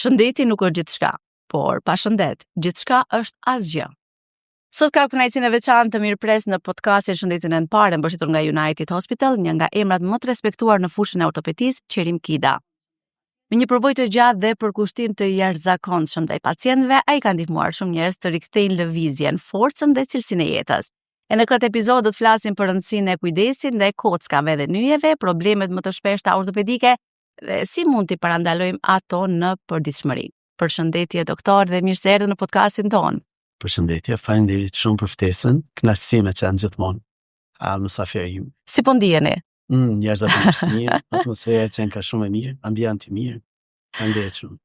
Shëndeti nuk është gjithçka, por pa shëndet, gjithçka është asgjë. Sot ka kënaqësinë e veçantë të mirëpres në podcastin Shëndetin e parë, mbështetur nga United Hospital, një nga emrat më të respektuar në fushën e ortopedisë, Qerim Kida. Me një përvojë të gjatë dhe përkushtim të jashtëzakonshëm ndaj pacientëve, ai ka ndihmuar shumë njerëz të rikthejnë lëvizjen, forcën dhe cilësinë e jetës. E në këtë episod do të flasim për rëndësinë e kujdesit ndaj kockave dhe nyjeve, problemet më të shpeshta ortopedike dhe si mund t'i parandalojmë ato në përditshmëri. Përshëndetje doktor dhe mirë se erdhë në podcastin tonë. Përshëndetje, faleminderit shumë për ftesën. Kënaqësi me qenë gjithmonë mysafir ju. Si po ndiheni? Jashtëzakonisht mirë, atmosfera që ka shumë e mirë, ambienti i mirë. Faleminderit shumë.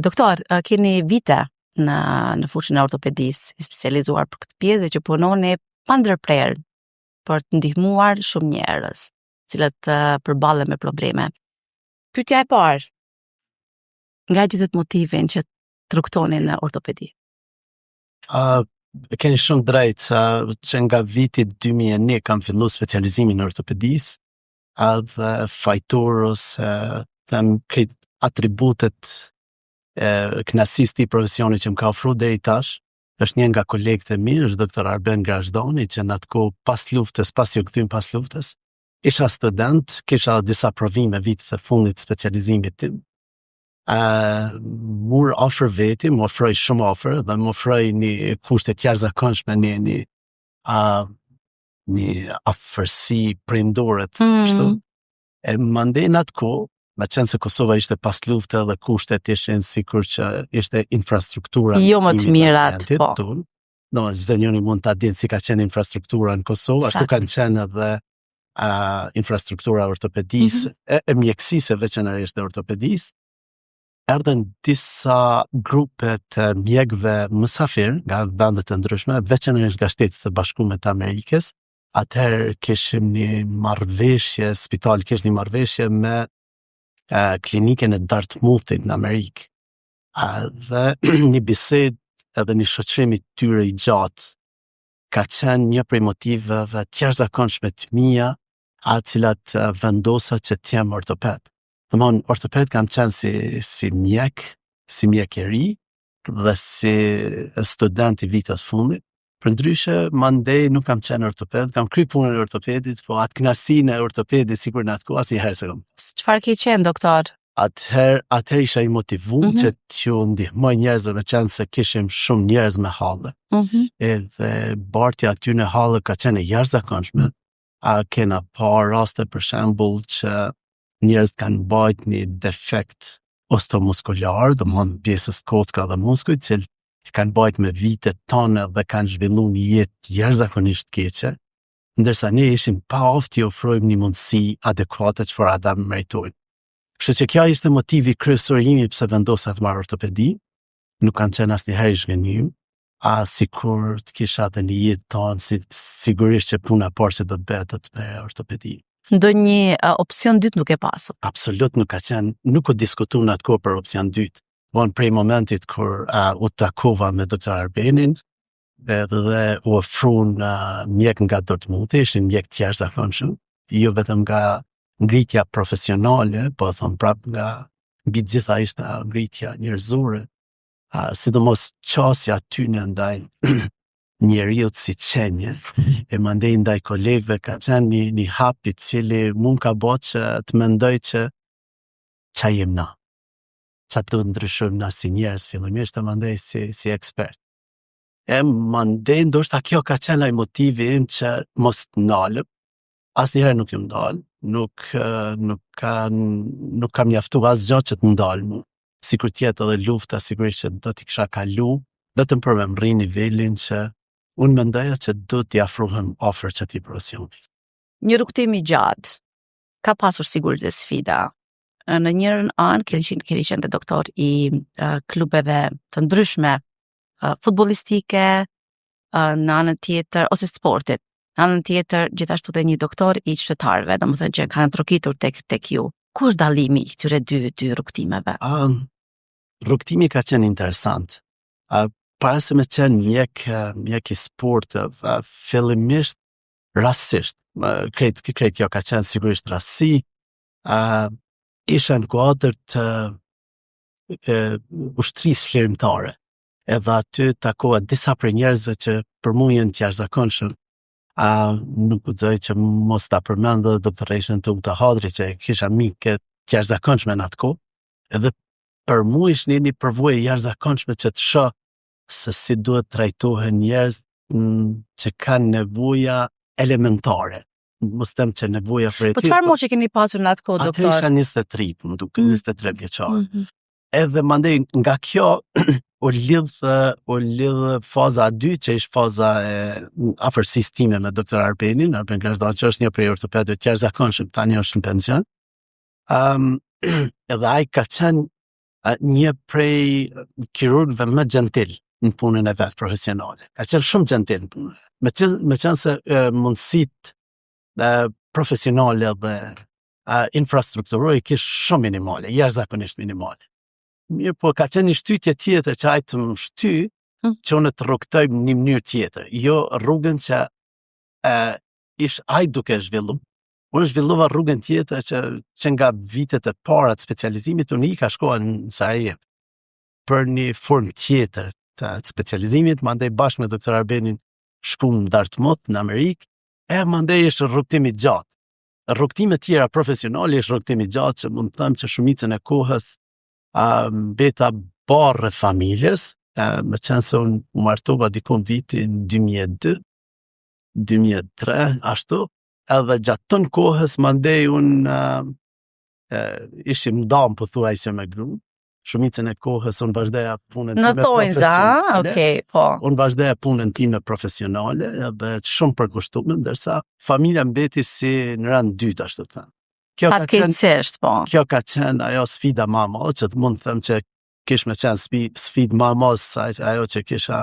Doktor, keni vite në fushën e ortopedisë, i specializuar për këtë pjesë që punoni pa ndërprerje për të ndihmuar shumë njerëz, cilët përballen me probleme. Pyetja e parë, nga gjetët motivin që të rruktoni në ortopedi? Keni shumë drejt, që nga viti 2001 kam fillu specializimin në ortopedisë, dhe fajtor ose them këtë atributet kënaqësisë të profesionit që më ka ofruar deri tash, është një nga kolegët e mi, është doktor Arben Grashdoni, që në atë kohë pas luftës, pas ju kthym pas luftës, isha student, kisha disa provime vitet e fundit të specializimit tim. Mur ofër veti, më ofroj shumë ofër dhe më ofroj një kushte të jashtëzakonshme, një afërsi prindore, kështu. E mandej në atë kohë, me qenë se Kosova ishte pas lufte dhe kushtet ishin sikur që ishte infrastruktura jo më të mirat, po. Do çdo njëri mund ta dinë si ka qenë infrastruktura në Kosovë, ashtu kanë qenë edhe infrastruktura ortopedisë, e mjekësisë veçanërisht e ortopedisë. Erdhen disa grupe të mjekëve mysafir nga vendet e ndryshme, veçanërisht nga Shtetet e Bashkuara të Amerikës. Atëherë kishim një marrëveshje, spitali kishte një marrëveshje me klinikën e Dartmouthit në Amerikë. Dhe një bisedë edhe një shoqërim i tyre i gjatë ka qenë një prej motiveve të jashtëzakonshme të mia, cilat vendosa që të jem ortoped. Domthon, ortoped kam qenë si mjek i ri dhe si student i vitit fundit. Përndryshe, mandej nuk kam qenë ortoped, kam kry punën e ortopedit, po atë kënaqësinë e ortopedit sikur në atë kohë asnjëherë s'e kam pas. Çfarë ke qenë, doktor? Atëherë isha i motivuar që t'ju ndihmoj njerëzve, me qenë se kishim shumë njerëz me halle. Edhe bartja aty në halle ka qenë e jashtëzakonshme. Kena pa raste për shembull që njerëz kanë bajt një defekt osteomuskular, domthon pjesës kocka dhe muskujt, që kanë bajt me vite tona dhe kanë zhvilluar një jetë jashtëzakonisht keqe, ndërsa ne ishim pa oftë i ofrojmë një mundësi adekuate çfarë ata meritojnë. Kështu që kjo ishte motivi kryesor imi pse vendosa të marr ortopedi. Nuk kam qenë asnjëherë i zhgënjur, sikur të kisha atë një jetë tonë, sigurisht që puna parë që do të bëhet me ortopedi. Ndonjë opsion dytë nuk e pasur? Absolut nuk ka qenë, nuk u diskutu në atë kohë për opsion dytë. Von prej momentit kur u takova me doktor Arbenin dhe u ofruan mjek nga Dortmundi, ishin mjek të jashtëzakonshëm, jo vetëm nga ngritja profesionale, po thon prap nga mbi gjitha ishte ngritja njerëzore, sidomos qasja tyne ndaj njeriut si qenje, e mandej ndaj kolegëve ka qenë një hap i cili mund ka bërë që të mendoj që qa jem na. Qa të ndryshojmë na si njerëz fillimisht, e mandej si ekspert. E mandej ndoshta kjo ka qenë ai motivi im që mos të ndalëm. Asnjëherë nuk jam ndal, nuk kam mjaftuar asgjë që të ndalë. Sikur tjetë edhe lufta, sigurisht që do t'i kisha kalu, vetëm për me mrri nivelin që unë mendoja që do t'i afrohem afër çatij profesioni. Një rrugtim i gjatë ka pasur sigurisht dhe sfida. Në njërën anë keni qenë doktor i klubeve të ndryshme futbollistike, në anën tjetër ose sportit. Në anën tjetër gjithashtu dhe një doktor i qytetarëve, domethënë që kanë trokitur tek ju. Ku është dallimi i këtyre dy rrugtimeve? Rrugtimi ka qenë interesant. Para se me qenë mjek i sportit, fillimisht rastësisht, krejt kjo ka qenë sigurisht rastësi, isha në kuadër të ushtrisë çlirimtare. Edhe aty takova disa prej njerëzve që për mua janë të jashtëzakonshëm. Nuk guxoj që mos ta përmend doktoreshën Tuta Hadri që kisha mikë të jashtëzakonshme në atë kohë. Edhe për mua ishte një përvojë e jashtëzakonshme që të shoh se si duhet trajtohen njerëz që kanë nevoja elementare. Mos them që nevoja për Po çfarë moshë keni pasur në atë kohë, doktor? Atë isha 23, më duket 23 vjeçar. Edhe mandej nga kjo u lidh faza 2 që ishte faza e afërsisë time me doktor Arben Grashdan, që është një prej ortopedëve të jashtëzakonshëm, tani është në pension. Edhe ai ka qenë një prej kirurgëve më gentil në punën e vet profesionale. Ka qenë shumë gentil në punë. Me qenë se mundësitë profesionale dhe infrastrukturore kishte shumë minimale, jashtëzakonisht minimale. Mirë, po ka qenë një shtytje tjetër që ai të më shty, që unë të rrugtoj në një mënyrë tjetër. Jo rrugën që ai duke zhvillu. Unë zhvillova rrugën tjetër që nga vitet e para të specializimit unë i ka shkoa në Sarajevo për një formë tjetër të specializimit, mandej bashkë me doktor Arbenin shku në Dartmouth në Amerikë, mandej është rrugtimi gjatë. Rrugtime tjera profesionale është rrugtimi gjatë që mund të them që shumicën e kohës mbeta barë familjes, me qenë se unë u martova dikon vitin 2002, 2003, ashtu, edhe gjatë tën kohës mandej unë ishim ndam pothuajse me gruan. Shumicën e kohës unë vazhdoja punën time profesionale. Okay, po. Unë vazhdoja punën time profesionale edhe shumë përkushtuar, ndërsa familja mbeti si në rand dytë, ashtu të them. Fatkeqësisht, po. Kjo ka qenë ajo sfida më e madhe, që të mund të them që kish me qenë sfidë më e madhe ajo që kisha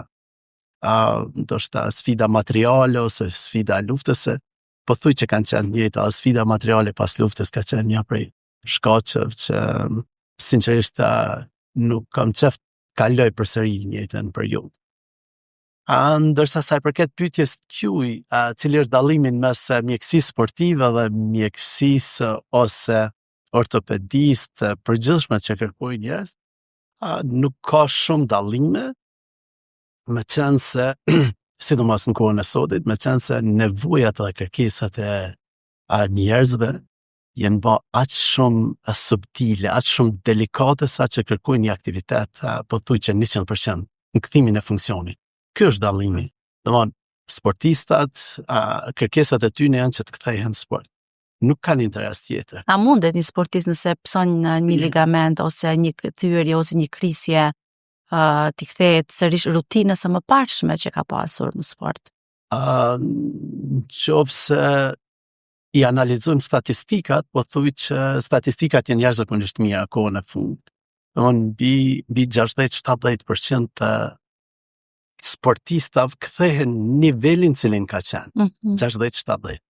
ndoshta sfida materiale ose sfida luftëse, po thuj që kanë qenë njëjta, sfida materiale pas luftës ka qenë një prej shkaqeve që sinqerisht nuk kam qef kaloj përsëri njëjtën periudhë. Ndërsa sa i përket pyetjes tuaj, cili është dallimi mes mjekësisë sportive dhe mjekësisë ose ortopedisë të përgjithshme që kërkojnë njerëz, nuk ka shumë dallime, me qenë se sidomos në kohën e sotit, me qenë se nevojat dhe kërkesat e njerëzve janë bë aq shumë subtile, aq shumë delikate sa që kërkojnë një aktivitet po thuj që 100% në kthimin e funksionit. Ky është dallimi. Domthon, sportistat, kërkesat e tyre janë që të kthehen në sport. Nuk kanë interes tjetër. A mundet një sportist nëse pson një ligament ose një thyerje ose një krisje t'i kthehet sërish rutinës së mëparshme që ka pasur në sport? Nëse i analizojmë statistikat, po thuj që statistikat janë jashtëzakonisht mira kohën e fundit. Domthon, mbi 60-70% të sportistave kthehen nivelin cilin ka qenë, 60-70.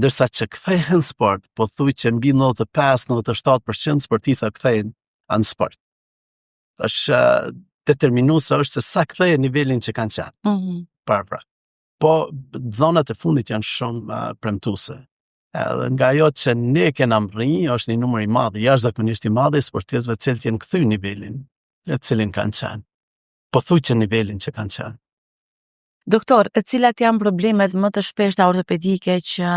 Dërsa që kthehen sport, po thuj që mbi 95-97% sportistave kthehen në sport. Është determinuese është se sa kthehen nivelin që kanë qenë. Pra. Po dhënat e fundit janë shumë premtuese. Edhe nga ajo që ne kena mrri, është një numër i madh, jashtëzakonisht i madh i sportistëve të cilët janë kthyr nivelin e cilin kanë qenë. Po thuj që nivelin që kanë qenë. Doktor, cilat janë problemet më të shpeshta ortopedike që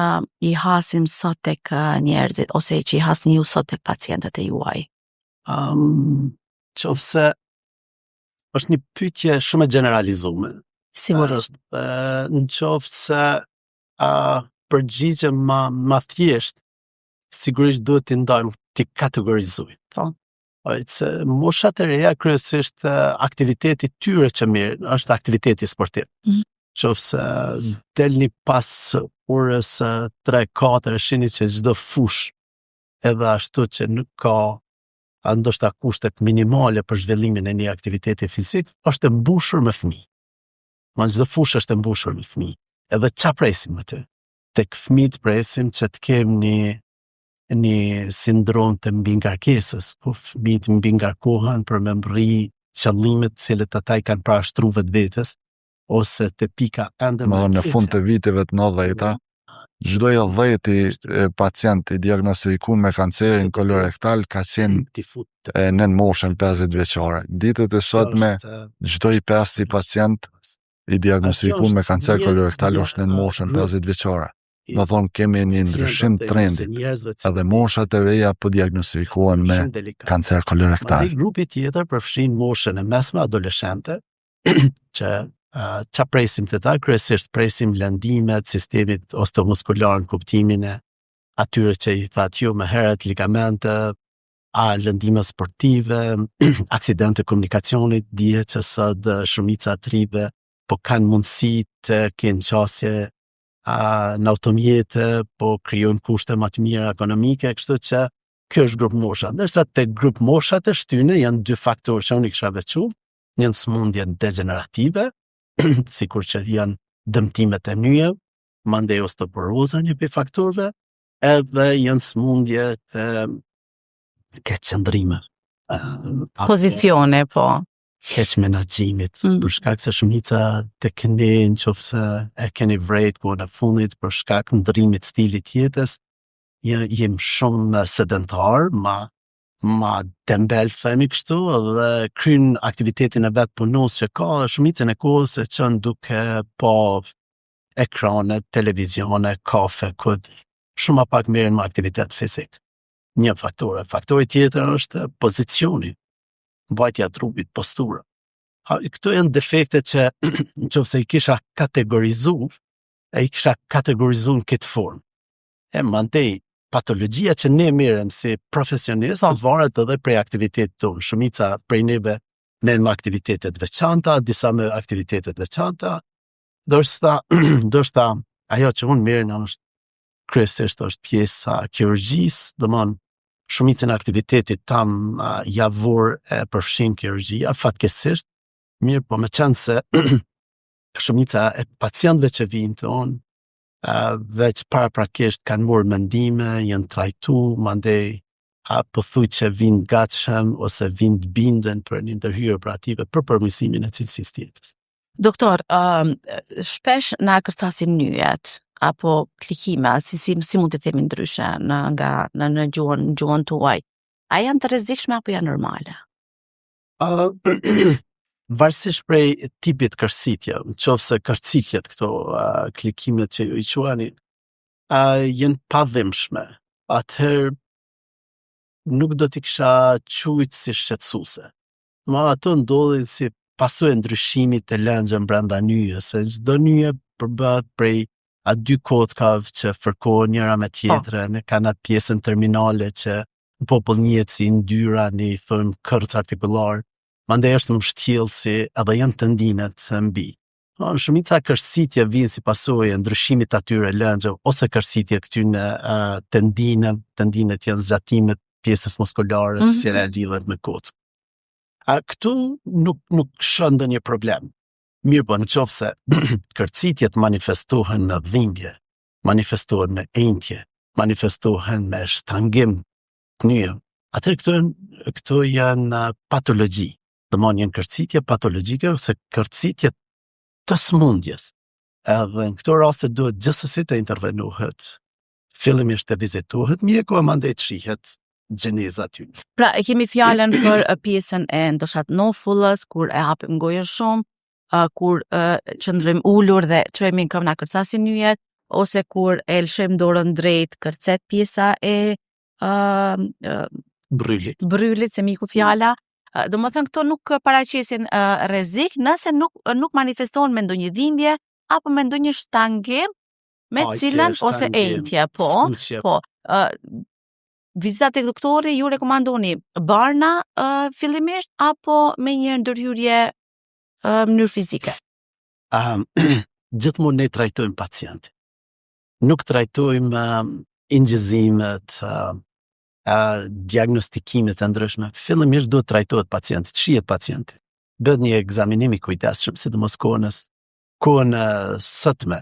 i hasim sot tek njerëzit ose që i hasni ju sot tek pacientët e juaj? Qofse është një pyetje shumë e generalizuar. Sigurisht. Në qofse përgjigje më thjesht, sigurisht duhet t'i ndajmë, t'i kategorizojmë. Po. Se moshat e reja kryesisht aktiviteti tyre që mirë është aktiviteti sportiv. Qofse delni pas orës 3-4 shini që çdo fush edhe ashtu që nuk ka ndoshta kushtet minimale për zhvillimin e një aktiviteti fizik, është e mbushur me fëmijë. Çdo fush është e mbushur me fëmijë. Edhe ç'a presim aty? Tek fëmijët presim që të kemë një sindrom të mbingarkesës, ku fëmijët mbingarkohen për me mrri qëllimet cilët ata i kanë parashtruar vetes ose të pika ende më në fund të viteve të 90-ta. çdo 10 pacient i diagnostikuar me kancerin kolorektal ka qenë në moshën 50 vjeçare. Ditët e sotme çdo i 5 pacient i diagnostikuar me kancer kolorektal është në moshën 50 vjeçare. Do thonë kemi një ndryshim trendi. Edhe moshat e reja po diagnostikohen me kancer kolorektal. Grupi tjetër përfshin moshën e mesme adoleshente, që qa presim të ta, kryesisht presim lëndimet, sistemit osteomuskular në kuptimin e atyre që i thatë ju më herët, ligamente, lëndime sportive, aksidente komunikacionit, dije që sot shumica të rive, po kanë mundësi të kenë qasje në automjete, po krijojnë kushte më të mira ekonomike, kështu që kjo është grup mosha. Ndërsa te grup moshat e shtyne janë 2 faktorë që unë i kisha veçu, një smundje degenerative, sikur që janë dëmtimet e nyje, mandej osteoporoza një për faktorëve, edhe janë smundje të keqëndrime. Pozicione, po. Keq menaxhimit, për shkak se shumica të keni nëse e keni vrejt ku në fundit për shkak ndrimit stilit jetës, jem shumë sedentar, ma tembel themi kështu, dhe kryn aktivitetin e vetë punës që ka, shumicën e kohës e qënë duke po ekranet, televizione, kafe, kodi. Shumë pak merren me aktivitet fizik. Një faktor. Faktori tjetër është pozicioni, mbajtja e trupit, postura. Këto janë defekte që nëse i kisha kategorizu në këtë formë. Mandej patologjia që ne merrem si profesionist varet edhe prej aktivitetit tonë. Shumica prej neve merren me aktivitetet veçanta, disa me aktivitetet veçanta, ndoshta ajo që unë merrem është kryesisht është pjesa kirurgjisë, domthon shumicën e aktivitetit tam javor e përfshin kirurgjia, fatkeqësisht, mirë po me qenë se shumica e pacientëve që vinë të unë, veç paraprakisht kanë morë mendime, janë trajtu, mandej pothuaj që vinë gatshëm ose vinë të bindën për një ndërhyrje operative për përmirësimin e cilësisë të jetës. Doktor, shpesh na kërcasin nyjet apo klikime, si mund të themi ndryshe në gjuhën tuaj. A janë të rrezikshme apo janë normale? Varësisht prej tipit kërcitje, nëse kërcitjet këto klikimet që ju i quani, janë padhimshme. Atëherë nuk do t'i kisha quajtur si shqetësuese. Ato ndodhin si pasojë ndryshimit të lëngjën brenda nyjes, se çdo nyje përbëhet prej 2 kockave që fërkohen njëra me tjetrën, kanë atë pjesën terminale që në popull njihet si ndyra, ne i thojmë kërc artikular. Mandej është mbështjellësi edhe janë tendinet mbi. Shumica kërcitje vijnë si pasojë e ndryshimit të atyre lëngjëve ose kërcitje këtyne tendinet janë zgjatimet pjesës muskulare që lidhet me kockë. Këtu nuk shën ndonjë problem. Mirë po nëse kërcitjet manifestohen në dhimbje, manifestohen me enjtje, manifestohen me shtangim të nyje, atëherë këto janë patologji. Domthonjë janë kërcitje patologjike ose kërcitje të smundjes. Edhe në këto raste duhet gjithsesi të intervenohet. Fillimisht të vizitohet mjeku, mandej të shihet gjeneza aty. Pra, e kemi fjalën për pjesën e ndoshta nofullës, kur e hapim gojën shumë, kur qëndrojmë ulur dhe çojmë këmbë na kërcasin nyjet, ose kur e lshojmë dorën drejt kërcet pjesa e bryllit, se miku fjala. Do më thënë këto nuk paraqesin rrezik nëse nuk manifestohen me ndonjë dhimbje apo me ndonjë shtangim me cilën ose enjtje, po. Vizita tek doktori ju rekomandoni barna fillimisht apo me një ndërhyrje mënyrë fizike? Gjithmonë ne trajtojmë pacientin. Nuk trajtojmë ingjizimet, diagnostikimet e ndryshme. Fillimisht duhet trajtohet pacienti, shihet pacienti. Bëhet një ekzaminim i kujdesshëm, sidomos kohën sotme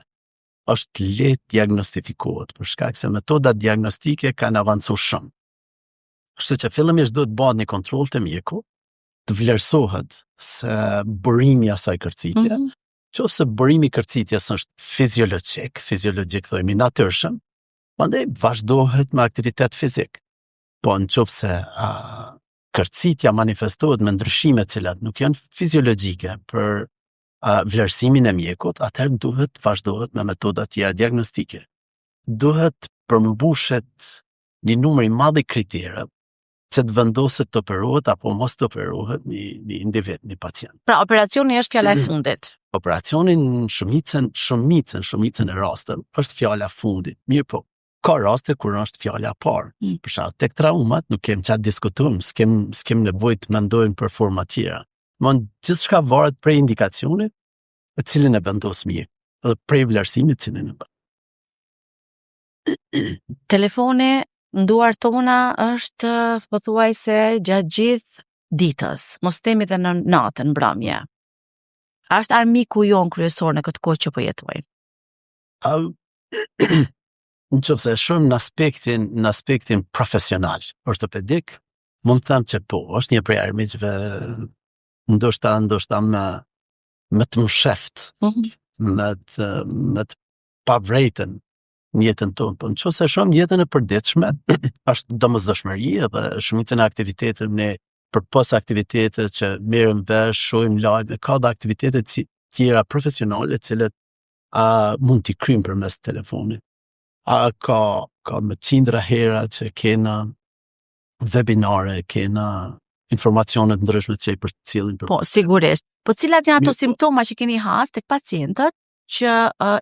është lehtë diagnostifikohet për shkak se metodat diagnostike kanë avancuar shumë. Kështu që fillimisht duhet bëhet një kontroll te mjeku, të vlerësohet se burimi i asaj kërcitje, Qofse burimi i kërcitjes është fiziologjik thojmë natyrshëm, prandaj vazhdohet me aktivitet fizik. Po nëse kërcitja manifestohet me ndryshime të cilat nuk janë fiziologjike për vlerësimin e mjekut, atëherë duhet vazhdohet me metoda tjera diagnostike. Duhet përmbushet një numër i madh i kriterëve që të vendoset të operohet apo mos të operohet një individ, një pacient. Pra operacioni është fjala e fundit. Operacioni në shumicën e rasteve është fjala e fundit. Mirë po, ka raste kur është fjala e parë. Për shkak tek traumat nuk kemi çfarë diskutojmë, s'kem nevojë të mendojmë për forma tjera. Gjithçka varet prej indikacionit e cilin e vendos mjeku, edhe prej vlerësimit cilin e bën. Telefoni në duar tona është pothuajse gjatë gjithë ditës, mos themi edhe në natën, mbrëmje. A është armiku jon kryesor në këtë kohë që po jetojmë? Nëse e shohim në aspektin profesional, ortopedik, mund të them që po, është një prej armiqve ndoshta me të msheft, me të pavrejtën në jetën tonë. Po nëse e shohim jetën e përditshme, është domosdoshmëri edhe shumicën e aktiviteteve ne përpos aktivitete që merrem vesh, shohim lajme, ka dhe aktivitete tjera profesionale të cilat mund t'i kryjmë përmes telefonit. Ka me qindra hera që kena webinare, kena informacione të ndryshme që i përcjellin. Po, sigurisht. Po cilat janë ato simptoma që keni has tek pacientët që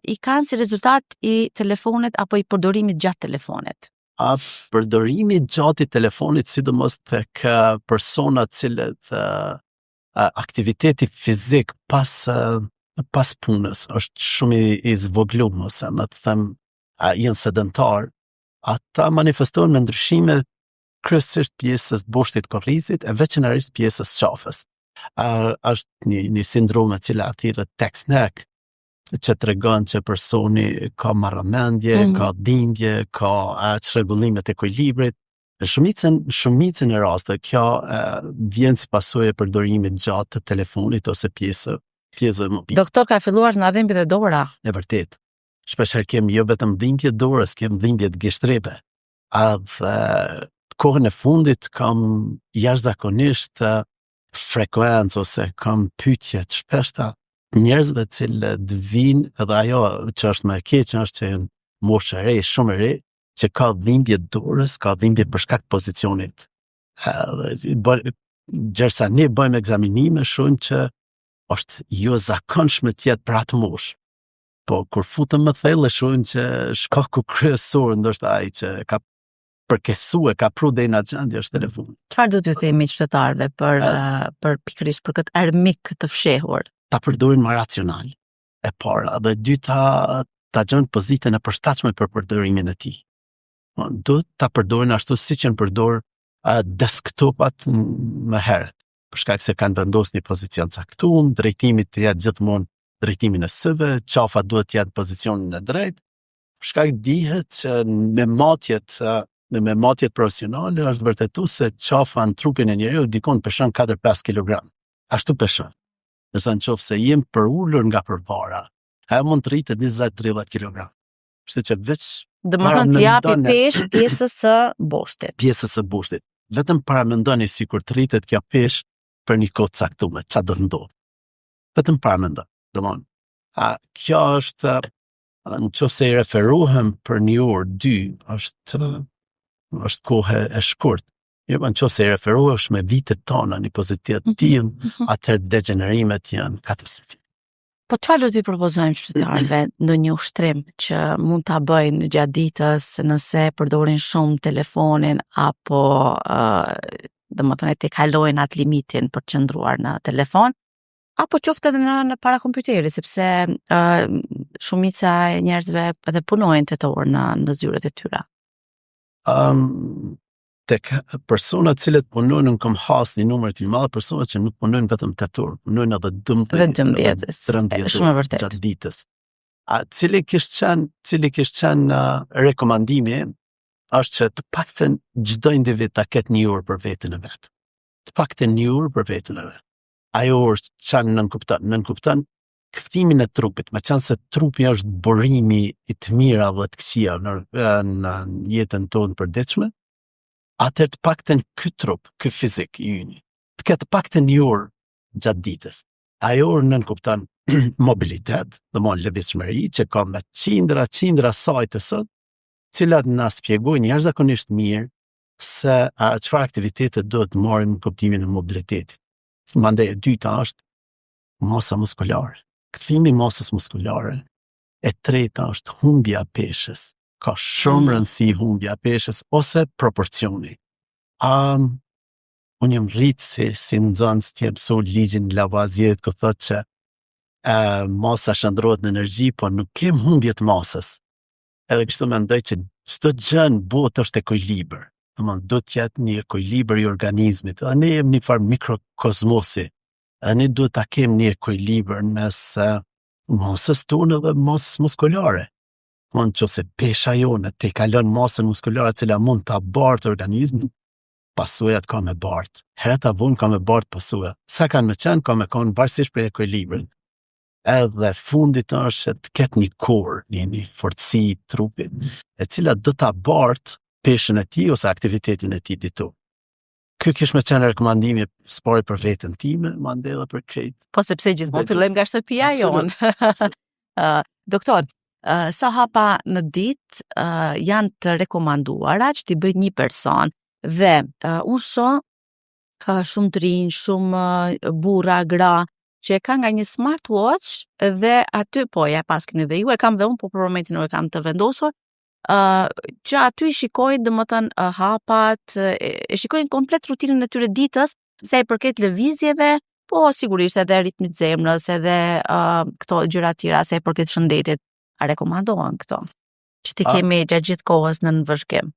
i kanë si rezultat i telefonit apo i përdorimit gjatë telefonit? Përdorimi gjatë i telefonit, sidomos tek persona të cilët aktiviteti fizik pas punës është shumë i zvogëluar, ose më të them janë sedentar, ata manifestohen me ndryshime kryesisht pjesës bushtit korrizit e veçanërisht pjesës qafës. Është një sindrom e cila thirret text neck, që tregon që personi ka marrëmendje, ka dhimbje, ka çrregullime të ekuilibrit. Në shumicën e rasteve kjo vjen si pasojë e përdorimit gjatë të telefonit ose pjesëve mobile. Doktor, ka filluar na dhimbjet e dora. E vërtet. Shpeshherë kemi jo vetëm dhimbje dorës, kemi dhimbje të gishtreve. Kohën e fundit kam jashtëzakonisht frekuencë ose kam pyetje të shpeshta njerëzve të cilët vinë, edhe ajo që është më e keq është që janë moshë e re, shumë e re, që ka dhimbje dorës, ka dhimbje për shkak të pozicionit. Gjersa ne bëjmë ekzaminime, shohim që është jo zakonshme të jetë për atë moshë. Po kur futëm më thellë, shohim që shkaku kryesor ndoshta ai që ka përkesuar, ka pru deri në gjendje është telefoni. Çfarë do t'ju themi qytetarëve për pikërisht për këtë armik të fshehur? Ta përdorin më racional, e para, dhe dyta ta gjën pozitën e përshtatshme për përdorimin e tij. Duhet ta përdorin ashtu siç janë përdor desktopat më herët, për shkak se kanë vendosur një pozicion caktuar, drejtimi të jetë gjithmonë drejtimin e syve, qafa duhet të jetë pozicionin e drejtë, për shkak dihet që me matjet profesionale është vërtetuar se qafa në trupin e njeriu dikon peshon 4-5 kg. Ashtu peshon. Nëse nëse jem për ulur nga përpara, ajo mund të rritet 20-30 kg. Kështu që veç domethënë të japi peshë pjesës së bushtit. Pjesës së bushtit. Vetëm para mendoni sikur të rritet kjo peshë për një kohë të caktuar, çfarë do të ndodhë. Vetëm para mendoni. Domthon, kjo është nëse i referohem për një orë, 2, është kohë e shkurt. Jo, nëse i referohesh me vitet tona në pozitiv të tillë, atëherë degenerimet janë katastrofike. Po çfarë do t'i propozojmë qytetarëve në një ushtrim që mund ta bëjnë gjatë ditës nëse përdorin shumë telefonin apo domethënë të kalojnë atë limitin për të qëndruar në telefon, apo qoftë edhe në para kompjuterit, sepse shumica e njerëzve edhe punojnë të orë në zyret e tyre. Tek personat cilët punojnë në kam has një numër të madh persona që nuk punojnë vetëm 8 orë, punojnë edhe 12, shumë e vërtetë gjatë ditës. Cili kishte qenë rekomandimi është që të paktën çdo individ ta ketë 1 orë për veten e vet. Të paktën 1 orë për veten e vet. Ajo është çan nën kupton kthimin e trupit, me qenë se trupi është burimi i të mira dhe të këqija në jetën tonë përditshme, atëherë të paktën ky trup, ky fizik i yni, të ketë paktën një orë gjatë ditës. Ajo orë nënkupton mobilitet, domthonë lëvizshmëri që ka me qindra sajtë sot, cilat na shpjegojnë jashtëzakonisht mirë se çfarë aktivitete duhet të marrim në kuptimin e mobilitetit. Mandej e dyta është masa muskulare. Kthimi i masës muskulare. E treta është humbja e peshës. Ka shumë rëndësi humbja e peshës ose proporcioni. Unë jam rritë si nxënës të mësoj ligjin Lavoisier që thotë që masa shndrohet në energji, po nuk kem humbje të masës. Edhe kështu mendoj që çdo gjë në botë është ekuilibër. Domthonë do të jetë një ekuilibër i organizmit. A ne jemi një farë mikrokozmosi. A ne duhet ta kemi një ekuilibër mes masës tonë dhe masës muskulare. Nëse pesha jone te kalon masën muskulare, cila mund ta bartë organizmin, pasojat ka me bartë. Herët avon ka me bartë pasojat. Sa kanë me qenë, ka me kanë varësisht për ekuilibrin. Edhe fundit është të ketë një core, një fortësi i trupit, e cila do ta bartë peshën e tij ose aktivitetin e tij ditu. Ky kish me qenë rekomandimi spori për veten time, mandej edhe për krejt. Po sepse gjithmonë fillojmë nga shtëpia jonë. Doktor, sa hapa në ditë janë të rekomanduara që t'i bëjë një person dhe unë shoh shumë të rinj, shumë burra, gra që e ka nga një smartwatch dhe aty po ja paskeni dhe ju e kam dhe unë, po për momentin nuk e kam të vendosur, që aty shikojnë domethënë hapat, e shikojnë komplet rutinën e tyre ditës, sa i përket lëvizjeve, po sigurisht edhe ritmit zemrës, edhe këto gjëra tjera sa i përket shëndetit. A rekomandohen këto? Që ti kemi gjatë gjithë kohës në vëzhgim.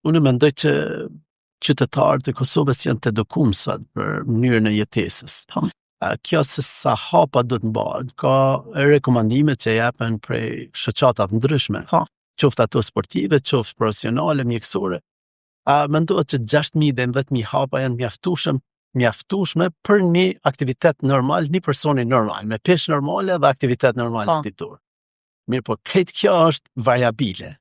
Unë mendoj që qytetarët e Kosovës janë të edukuar sot për mënyrën e jetesës. Kjo se sa hapa do të mbahen, ka rekomandime që japen prej shoqatave ndryshme. Qoftë ato sportive, qoftë profesionale, mjekësore. Mendohet që 6.000 dhe 10.000 hapa janë mjaftueshme për një aktivitet normal, një personi normal, me peshë normale dhe aktivitet normal ditur. Mirë, po këtë kjo është variabile.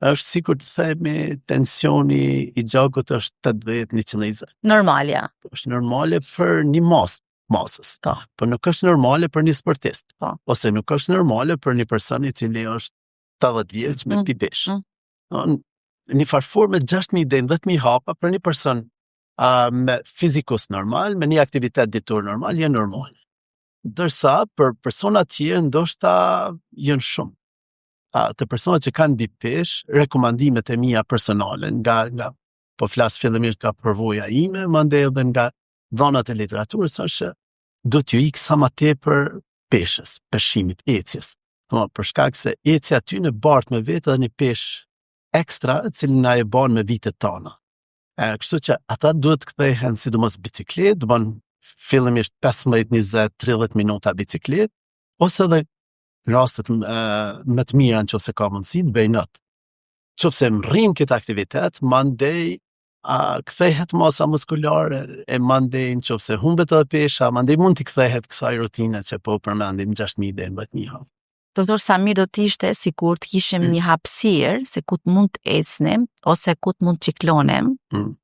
Është sikur të themi tensioni i gjakut është 80-120. Normalja. Është normale për një masës. Po nuk është normale për një sportist. Ose nuk është normale për një person i cili është 80 vjeç me pipesh. Një farforë me 6.000 dhe 10.000 hapa për një person me fizikus normal, me një aktivitet ditur normal, janë normal. Dërsa për persona tjerë ndoshta janë shumë. Të persona që kanë bipesh, rekomandimet e mia personale, nga po flas fillimisht nga përvoja ime, mandej edhe nga dhënat e literaturës, është do t'ju ikë sa më tepër peshës, peshimit, ecjes. Për shkak se ecja aty në bartë me vetë edhe një peshë ekstra, cilin na e ban me vitet tona. Kështu që ata duhet kthehen sidomos bicikletë, do bën fillimisht 15, 20, 30 minuta bicikletë, ose edhe në rastet më të mira nëse ka mundësi të bëj natë. Nëse rrin këtë aktivitet, mandej kthehet masa muskulare, e mandej nëse humbet edhe pesha, mandej mund t'i kthehet kësaj rutine që po përmendim 6.000 dhe 10.000. Doktor, sa mirë do t'ishte sikur të kishim një hapësirë se ku të mund të ecnim ose ku të mund të ciklonim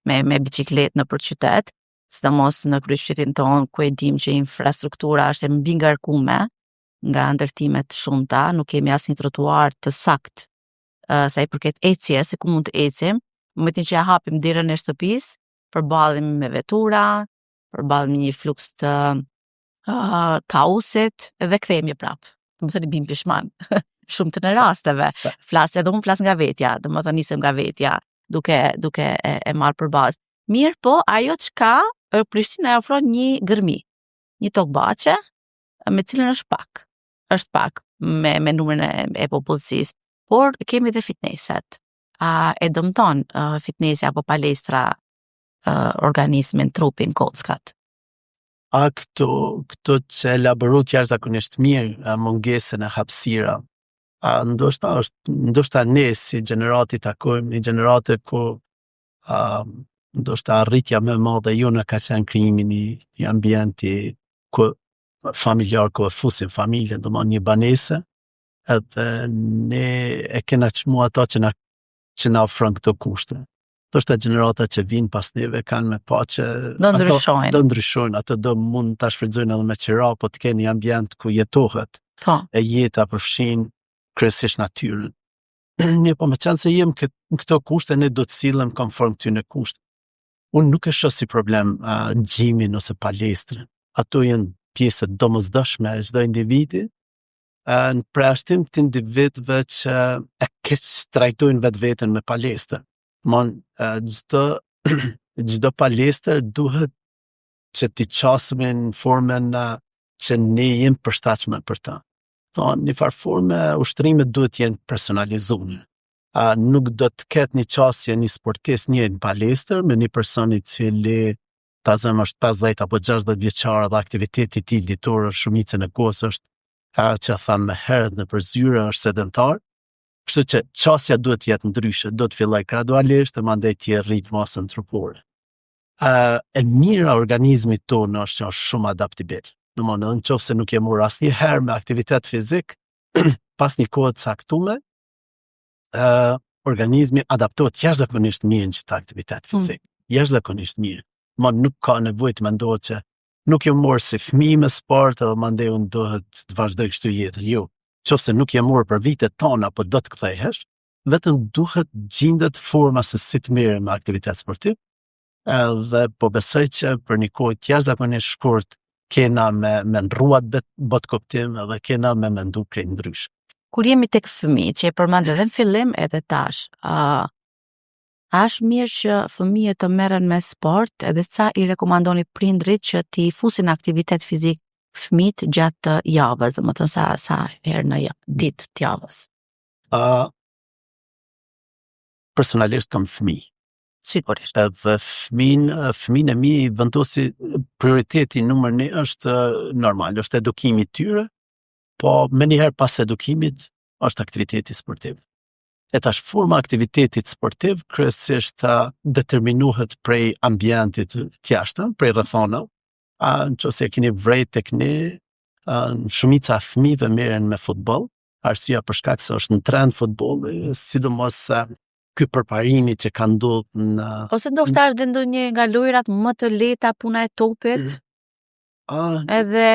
me bicikletë nëpër qytet, sidomos në kryeqytetin tonë ku e dim që infrastruktura është e mbi ngarkuar nga ndërtime të shumta, nuk kemi asnjë trotuar të saktë sa i përket ecjes, se ku mund të ecim, në momentin që ja hapim dirën e shtëpisë, përballemi me vetura, përballemi me një fluks të kaosit dhe kthehemi prapë. Domethënë bim pishman. Shumë të në rasteve. Unë flas nga vetja, domethënë nisem nga vetja, duke e marrë për bazë. Mirë, po ajo çka Prishtina ofron një gërmi, një tokbaçe me cilën është pak me numrin e popullsisë, por kemi dhe fitneset. E dëmton fitnesi apo palestra organizmin, trupin, kockat? Këto që elaborut jashtëzakonisht mirë mungesën e hapësira. Ndoshta ne si gjenerati takojmë një gjenerate ku ndoshta arritja më e madhe jona ka qenë krijimi një ambienti ku familjar ku e fusin familjen, do më një banese, edhe ne e kena qmu ato që na ofron këto kushte. Do shta gjenerata që vinë pas neve kanë me pa që do ndryshojnë, ato do mund të shfrytëzojnë edhe me qira, po të keni ambient ku jetohet, e jeta përfshin kryesisht natyrën. Një po me qenë se jem në këto kushte, ne do të silëm konform këtyne kushte. Unë nuk e shoh si problem gjimin ose palestrën. Ato janë pjesët domosdoshme e çdo individi, në përjashtim të individëve që e keq trajtojnë vetveten me palestër. Çdo palestër duhet që t'i qasëmi në formën që ne jemi përshtatshme për ta. Një farë forme ushtrimet duhet jenë personalizuar. Nuk do të ketë një qasje një sportist një palestër me një person I cili ta zëm është 50 apo 60 vjeçar dhe aktiviteti I tij ditor shumicën e kohës është që thamë më herët në përzyre është sedentar. Kështu që qasja duhet të jetë ndryshe, do të filloj gradualisht e mandej të rrit masën trupore. E mira organizmit tonë është që është shumë adaptibil. Në qoftë se nuk je marrë asnjëherë me aktivitet fizik, pas një kohë të caktuar, organizmi adaptohet jashtëzakonisht mirë në çdo aktivitet fizik. Jashtëzakonisht mirë. Nuk ka nevojë të mendohet që nuk jam marrë si fëmijë me sport edhe mandej unë duhet të vazhdoj kështu jetën. Jo. Qoftë nuk jam marrë për vitet tona, po do të kthehesh, vetëm duhet gjendet forma se si të merrem me aktivitet sportiv. Edhe po besoj që për një kohë të jashtëzakonisht shkurt kena me ndruat bot kuptim edhe kena me mendu krejt ndrysh. Kur jemi tek fëmijët, që e përmend edhe në fillim edhe tash, është mirë që fëmijët të merren me sport edhe sa I rekomandoni prindrit që t'i fusin aktivitet fizik fëmijët gjatë javës, domethënë sa herë në ditë të javës? Personalisht kam fëmijë. Sigurisht. Edhe fëmin e mi vendosi prioriteti numër 1 është normal, është edukimi tyre, po me njëherë pas edukimit është aktiviteti sportiv. E tash forma aktivitetit sportiv kryesisht determinohet prej ambientit të jashtëm, prej rrethana. Nëse keni vrejt tek ne, shumica e fëmijëve merren me futboll, arsyeja për shkak se është në trend futbolli, sidomos ky përparimi që ka ndodhur në ose ndoshta është ndonjë nga lojrat më të lehta puna e topit. Edhe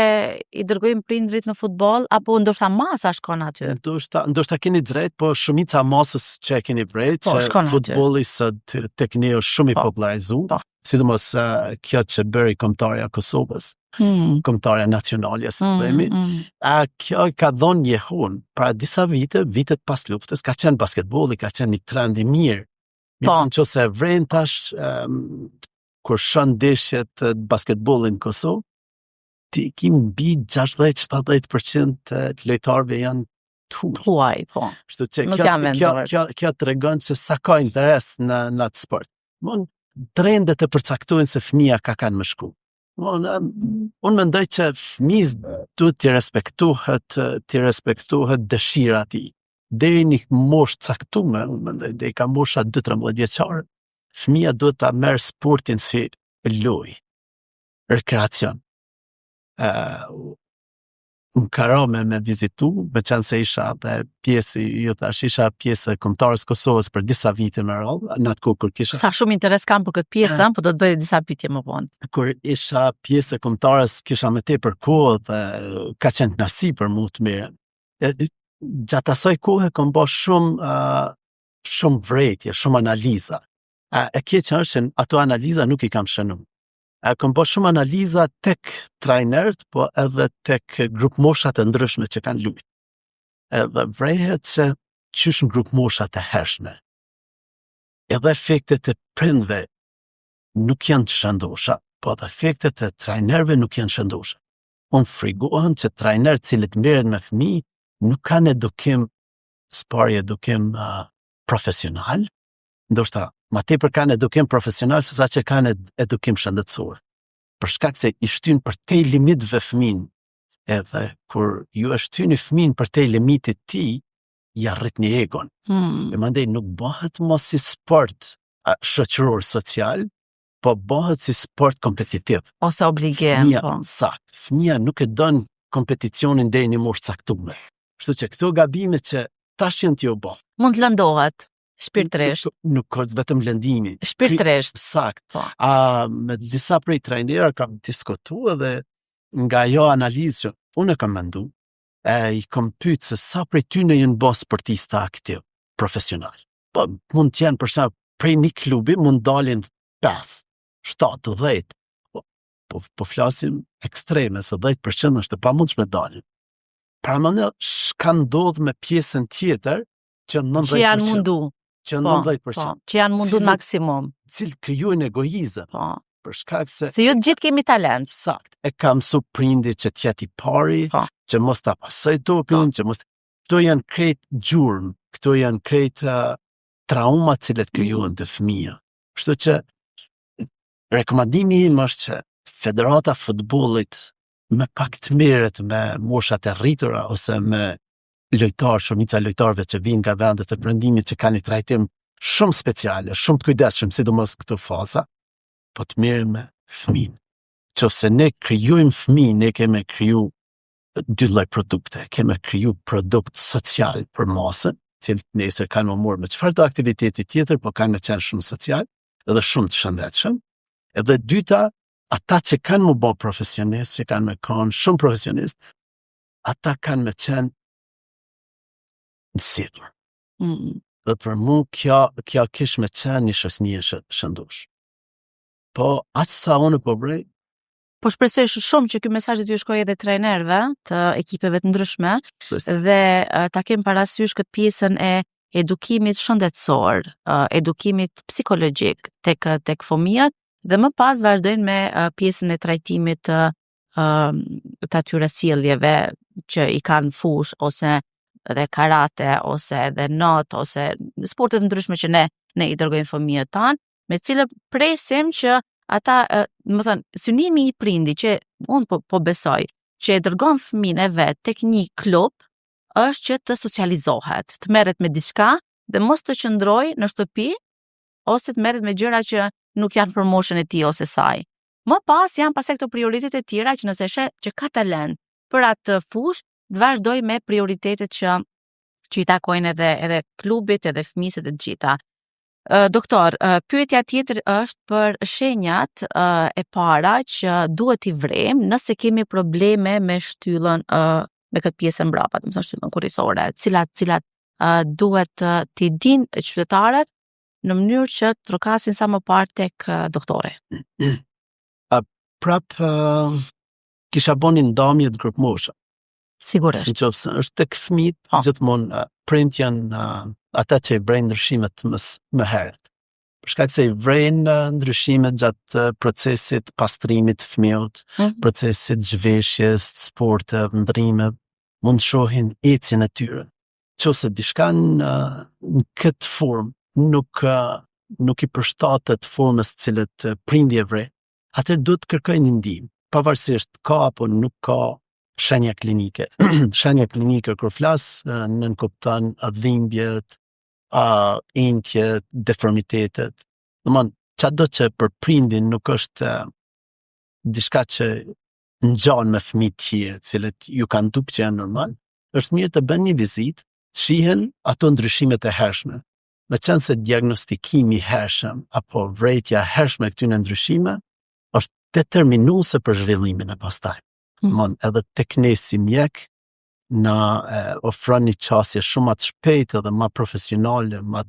I dërgojmë prindrit në futboll apo ndoshta masa shkon aty. Ndoshta keni drejt, po shumica masës që keni drejt, që futbolli sot tek ne është shumë I popularizuar. Sidomos kjo që bëri kombëtarja e Kosovës, kombëtarja nacionale së themi, kjo ka dhënë jehun. Pra disa vitet pas luftës, ka qenë basketbolli, ka qenë një trend I mirë. Nëse vren tash kur shon ndeshjet basketbollit në Kosovë, ti kim mbi 60-70% të lojtarëve janë huaj, po. Kështu që kjo tregon se sa ka interes në atë sport. Trendet e përcaktojnë se fëmia ka kanë më shku. Unë mendoj që fëmijës duhet t'i respektohet dëshira e tij. Deri një moshë caktuar, unë mendoj, deri ka mosha 12-13 vjeçare, fëmia duhet ta merr sportin si lojë, rekreacion. Më karo me vizitu, me qenë se isha dhe isha pjesë e kombëtarës Kosovës për disa vite me radhë, në atë kur kisha. Sa shumë interes kam për këtë pjesë, po do të bëj disa pyetje më vonë. Kur isha pjesë e kombëtarës, kisha me tepër kohë dhe ka qenë kënaqësi për mua të mirë. Gjatë asaj kohe kam bërë shumë vrejtje, shumë analiza. E keqja është që ato analiza nuk I kam shënuar. Kam bërë shumë analiza tek trajnerët, po edhe tek grup moshat e ndryshme që kanë luajtur. Edhe vrehet se qysh në grup moshat e hershme. Edhe efektet e prindve nuk janë të shëndosha, po edhe efektet e trajnerëve nuk janë shëndosha. Unë frigohem që trajnerët cilët merren me fëmijë nuk kanë edukim profesional, ndoshta ma tepër kanë edukim profesional se sa që kanë edukim shëndetësor. Për shkak se I shtyn për te limitëve fëmin, edhe kur ju e shtyni fëmin për te limitit ti, ja rrit një egon. E mandej nuk bëhet mos si sport shoqëror social, po bëhet si sport kompetitiv. Ose obligim, po. Sakt. Fëmia nuk e don kompeticionin deri në moshë caktuar. Kështu që këto gabime që tash janë t'ju bë. Mund të lëndohet shpirtërisht. Nuk ka vetëm lëndimi. Shpirtërisht. Sakt. Po. Me disa prej trajnerë kam diskutuar dhe nga jo analizë që unë kam mendu, I kam pyet se sa prej tyre janë bë sportista aktiv, profesional. Po mund të jenë për shkak prej një klubi mund dalin 5, 7, 10. Po flasim ekstreme, se 10% është e pamundshme dalin. Pra më shka ndodh me pjesën tjetër që 90%. Që janë mundu. Që 90%. Që janë mundu në maksimum. Cilë kryojnë egoizëm. Po. Për shkak se ju të gjithë kemi talent. Sakt. E kam su prindi që t'jeti pari, që mos ta pasoj topin, që mos... Këto janë krejt gjurëm, këto janë krejt trauma cilët kryojnë të fëmija. Kështu që rekomandimi im është që Federata Futbollit me pak të mirët me moshat e rritura ose me lojtarë, shumica lojtarëve që vinë nga vendet e perëndimit që kanë një trajtim shumë speciale, shumë të kujdesshëm, sidomos këto faza, po të mirë me fëmijën. Qofse ne krijojmë fëmijë, ne kemi kriju dy lloj produkte, kemi kriju produkt social për masën, cilët nesër kanë më morë me çfarëdo aktiviteti tjetër, po kanë me qenë shumë social edhe shumë të shëndetshëm. Edhe dyta, ata që kanë më bë profesionist, që kanë me kanë shumë profesionist, ata kanë me qenë në sidhur. Dhe për mu, kjo kish me qenë një shoqënie shëndosh. Po, aqë sa unë po brej? Po shpresoj shumë që ky mesazh të ju shkojë edhe trajnerëve të ekipeve të ndryshme dhe ta kem parasysh këtë pjesën e edukimit shëndetësor, edukimit psikologjik tek fëmijët dhe më pas vazhdojnë me pjesën e trajtimit të atyre sjelljeve që i kanë fush ose edhe karate ose edhe not ose sporte të ndryshme që ne i dërgojmë fëmijët tanë, me cilë presim që ata, më thënë, synimi i prindi që unë po besoj, që e dërgon fëmijën e vet tek një klub, është që të socializohet, të merret me diçka dhe mos të qëndroj në shtëpi ose të merret me gjëra që nuk janë për moshën e tij ose saj. Më pas janë pastaj këto prioritete tjera që nëse sheh që ka talent për atë fushë, të vazhdoj me prioritetet që i takojnë edhe klubit, edhe fëmijës e të gjitha. Doktor, pyetja tjetër është për shenjat e para që duhet i vrem nëse kemi probleme me shtyllën me këtë pjesë mbrapa, do të thonë shtyllën kurrizore, cilat duhet t'i dinë qytetarët në mënyrë që të trokasin sa më parë tek doktori. Kisha bën një ndamje të grup mosha. Sigurisht. Nëse është tek fëmijët, gjithmonë prind janë ata që i vrejnë ndryshimet më herët. Për shkak se i vrejnë ndryshimet gjatë procesit pastrimit të fëmijët, procesit zhveshjes, sporte, ndrime, mund shohin ecjen e tyre. Nëse diçka në këtë formë nuk i përshtatet formës cilët prindi e vrej, atëherë duhet të kërkojnë një ndihmë, pavarësisht ka apo nuk ka shenja klinike. Shenja klinike kur flas nënkupton dhimbjet, entjet, deformitetet. Domthon, çdo që për prindin nuk është diçka që ngjan me fëmijë të tjerë, cilët ju kanë duk që janë normal, është mirë të bën një vizitë, të shihen ato ndryshimet e hershme. Meqense se diagnostikimi i hershëm apo vërejtja e hershme e këtyre ndryshime është determinuese për zhvillimin e pastaj. Edhe tek ne si mjek na ofron një qasje shumë më të shpejtë dhe më profesionale, më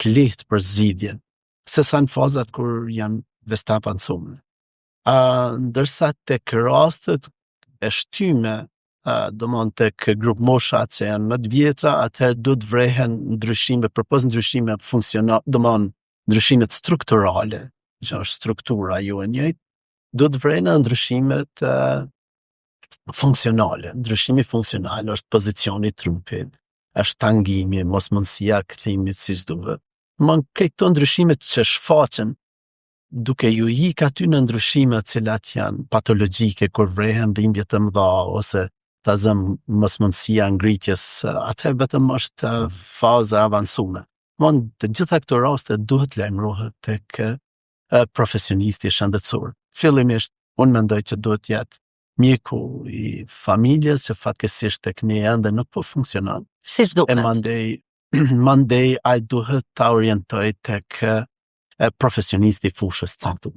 të lehtë për zgjidhje, se sa në fazat kur janë vesta avancuar. Ndërsa tek rastet e shtyme, domthon tek grup moshat që janë më të vjetra, atëherë duhet vrehen ndryshime, përpos ndryshime funksionale, domthon ndryshimet strukturale, që është struktura ju e njëjtë, duhet vrejnë ndryshimet funksionale. Ndryshimi funksional është pozicioni i trupit, është tangimi, mosmundësia e kthimit siç duhet. Këto ndryshimet që shfaqen duke ju ik aty në ndryshime të cilat janë patologjike kur vrehen dhimbje të mëdha ose ta zëm mosmundësia ngritjes, atëherë vetëm është faza avancuar. Të gjitha këto raste duhet lajmërohet tek profesionisti shëndetësor. Fillimisht, unë mendoj që duhet jetë mjeku i familjes, që fatkesisht tek ne ende nuk po funksionon. Siç duket. Mandej ai duhet ta orientoj tek profesionisti i fushës caktuar.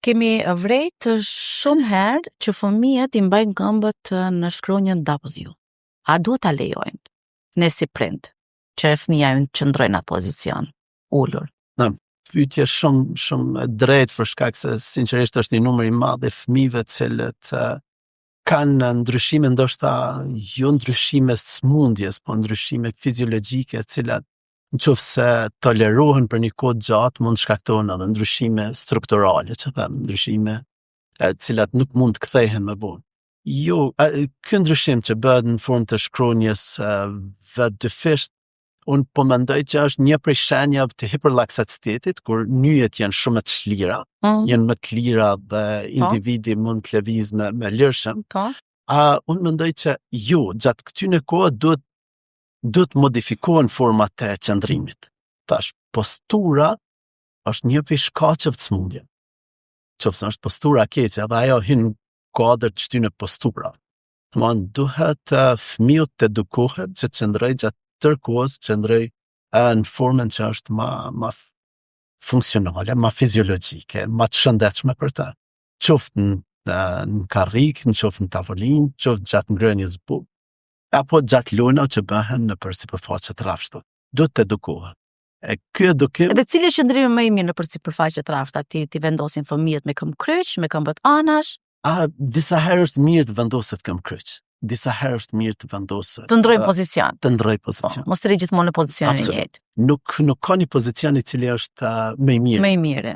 Kemi vrejt shumë herë që fëmijët i mbajnë këmbët në shkronjën W. A duhet ta lejojmë? Ne si prind, që fëmija ju qëndrojnë në atë pozicion, ullur. Pyetje shumë drejt për shkak se sinqerisht është një numër i madh i fëmijëve të cilët kanë ndryshime, ndoshta jo ndryshime smundjes, po ndryshime fiziologjike, të cilat nëse tolerohen për një kohë gjatë mund të shkaktojnë edhe ndryshime strukturale, që them, ndryshime të cilat nuk mund të kthehen më vonë. Jo, ky ndryshim që bëhet në formë të shkronjës V2-fisht, unë po mendoj që është një prej shenjave të hiperlaksacitetit, kur nyjet janë shumë të lira, janë më të lira dhe individi mund të lëviz me lirshëm. Unë mendoj që jo, gjatë këtyre kohë duhet modifikohen format e qëndrimit. Tash, postura është një prej shkaqeve të smundjeve. Qofse është postura keqe, dhe ajo hyn kuadër të këtyre posturave. Domthonë duhet fëmijët të edukohet që të qëndrojë gjatë tërkohës, qëndroj në formën që është ma funksionale, ma fiziologjike, ma të shëndetshme për ta. Qoftë në karrik, në qoftë në tavolinë, qoftë gjatë ngrënies bukë, apo gjatë lojnave që bëhen nëpër sipërfaqe të rrafshta. Duhet të edukohet. Ky edukim. Dhe cili është qëndrimi më i mirë nëpër sipërfaqe të rrafshta? Ti vendosin fëmijët me këmbë kryq, me këmbët anash? Disa herë është mirë të vendoset këmbë kryq. Disa herë është mirë të vendoset. Të ndrojë pozicion. Të ndrojë pozicion. Mos të rri gjithmonë në pozicionin e njëjtë. Nuk ka një pozicion i cili është më i mirë. Më i mirë.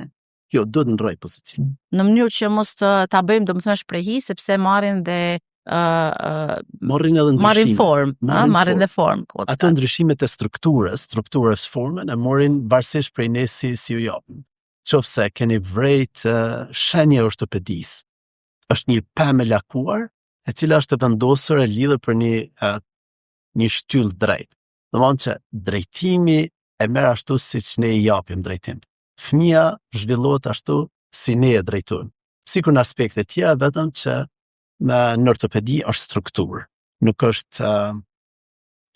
Jo, duhet ndrojë pozicion. Në mënyrë që mos ta bëjmë domethënë shprehi, sepse marrin dhe marrin edhe ndryshime. Marrin dhe formë. Ato ndryshimet e strukturës formën e marrin varësisht prej ne si u japim. Qofse keni vrejt shenje ortopedisë, është një pemë e lakuar, e cila është vendosur e lidhur për një shtyllë drejt. Domethënë që drejtimi e merr ashtu siç ne i japim drejtim. Fëmia zhvillohet ashtu si ne e drejtojmë. Sikur në aspekte tjera, vetëm që në ortopedi është strukturë, nuk është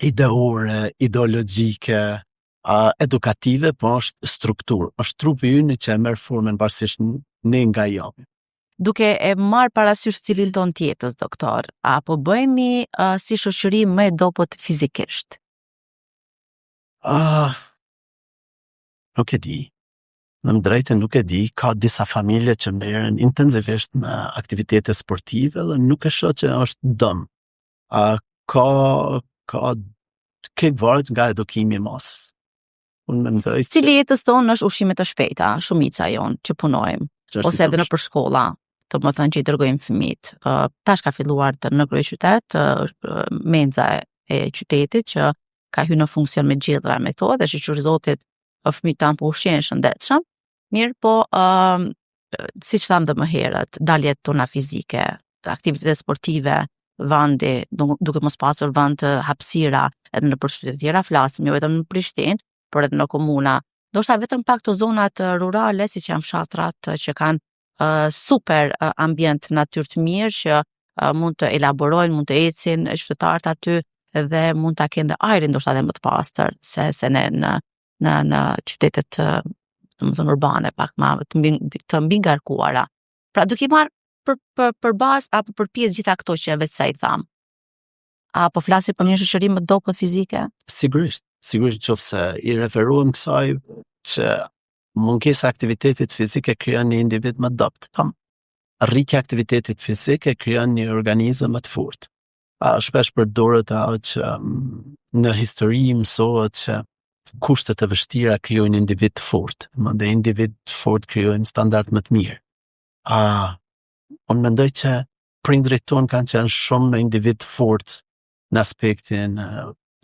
ideore, ideologjike, edukative, po është strukturë. Është trupi ynë që e merr formën varësisht ne nga i japim. Duke e marrë parasysh cilin ton tjetës, doktor, apo bëjmë si shoqëri më e dobët fizikisht? Nuk e di. Në drejtën nuk e di, ka disa familje që merren intensivisht me aktivitete sportive dhe nuk e shoh që është dëm. Ka varet nga edukimi i masës. Unë mendoj se stili jetës tonë është ushqimet e shpejta, shumica jonë që punojmë, ose edhe në përshkolla, të më thënë që i dërgojmë fëmijët. Tash ka filluar në kryeqytet menza e qytetit që ka hyrë në funksion me gjithra me to dhe shqyr zotit fëmijët tanë po ushqen shëndetshëm. Mirë, po siç thamë dhe më herët, daljet tona fizike, aktivitete sportive, vende, duke mos pasur vend të hapësira edhe në qytete të tjera, flasim jo vetëm në Prishtinë, por edhe në komuna. Ndoshta vetëm pak të zonat rurale, siç janë fshatrat që kanë super ambient natyrë të mirë që mund të elaborojnë, mund të ecin qytetarët aty dhe mund ta kenë ajrin ndoshta edhe më të pastër se në qytetet domethënë urbane pak më të mbi ngarkuara. Pra duke i marrë për bazë apo për pjesë gjitha këto që vetë sa i tham. Apo flasi për një shoqëri më dobët fizike? Sigurisht nëse i referohem kësaj që mungesa e aktivitetit fizike krijon një individ më dopt. Rritja e aktivitetit fizike krijon një organizëm më të fortë. Shpesh përdoret ajo që në histori mësohet që kushtet e vështira krijojnë individ të fortë, mandej individ të fortë krijojnë standard më të mirë. Unë mendoj që prindrit tonë kanë qenë shumë me individ të fortë në aspektin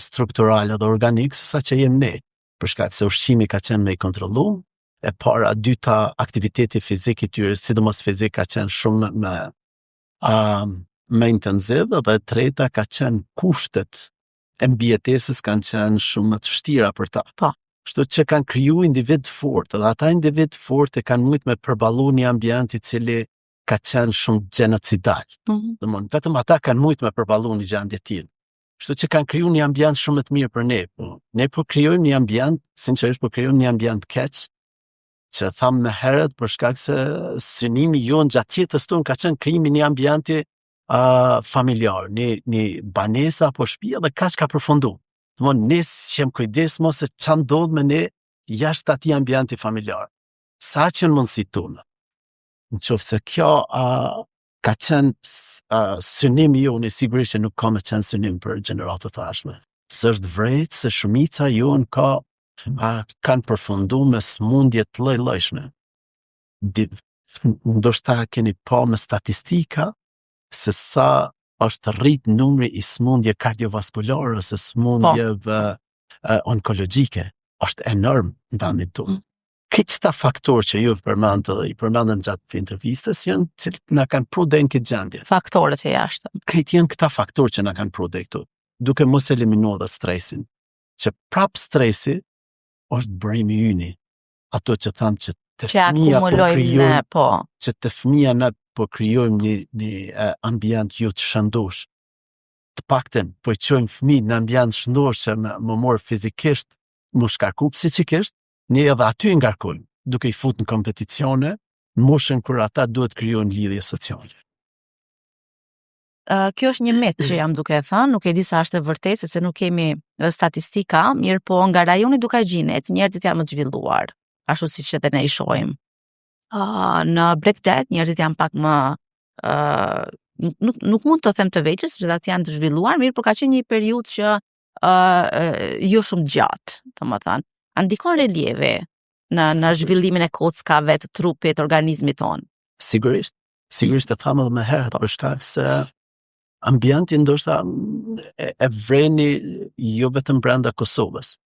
struktural dhe organik, sesa që jem ne, për shkak se ushqimi ka qenë me i kontrollu, e para, dyta, aktiviteti fizik i tyre, sidomos fizik, ka qenë shumë me intensiv, dhe treta ka qenë kushtet e mbijetesës kanë qenë shumë më të vështira për ta. Kështu që kanë kriju individ fort, dhe ata individ fort e kanë mujt me përballu një ambient I cili ka qenë shumë genocidal. Domthon, vetëm ata kanë mujt me përballu një gjendje tillë. Kështu që kanë kriju një ambient shumë të mirë për ne. Ne po krijojmë një ambient, sinqerisht po krijojmë një ambient keq, që thamë më herët për shkak se synimi jon gjatë jetës tonë ka qenë krijimi një ambienti familjar, një banesa apo shtëpi dhe kaq ka përfunduar. Domthon, ne jem kujdes mos se ç'a ndodh me ne jashtë atij ambienti familjar. Sa që në mundësi tonë. Nëse kjo ka qenë synimi jonë, sigurisht që nuk ka me qenë synim për gjeneratët e tashme. Se është vërejtë se shumica jonë kanë përfundu me smundje të lloj-llojshme. Ndoshta keni pa me statistika se sa është rrit numri I smundje kardiovaskulare ose smundjeve onkologjike. Është enorm në vendin tonë. Këta faktorë që ju I përmendën gjatë intervistës janë cilët na kanë pru deri në këtë gjendje. Faktorët e jashtëm. Këtë janë këta faktorë që na kanë pru deri këtu, duke mos eliminuar dhe stresin. Që prap stresi është bërimi yni. Ato që thamë që të fëmija na po krijojmë një ambient jo të shëndosh. Të paktën po I çojmë fëmijët në ambient shëndosh që më morë fizikisht, më shkarku psikikisht, ne edhe aty ngarkojmë, duke I fut në kompeticione, në moshën kur ata duhet krijojnë lidhje sociale. Kjo është një mit që jam duke e thënë, nuk e di sa është e vërtetë, sepse nuk kemi statistika, mirë po nga rajoni Dukagjinit, njerëzit janë më të zhvilluar, ashtu siç edhe ne I shohim. Në Blegdet njerëzit janë pak më nuk mund të them të vegjël, sepse ata janë të zhvilluar, mirë po ka qenë një periudhë që jo shumë gjatë, domethënë. A ndikon relievi në zhvillimin e kockave të trupit, organizmit tonë? Sigurisht e thamë edhe më herët për shkak se ambienti ndoshta e vreni jo vetëm brenda Kosovës.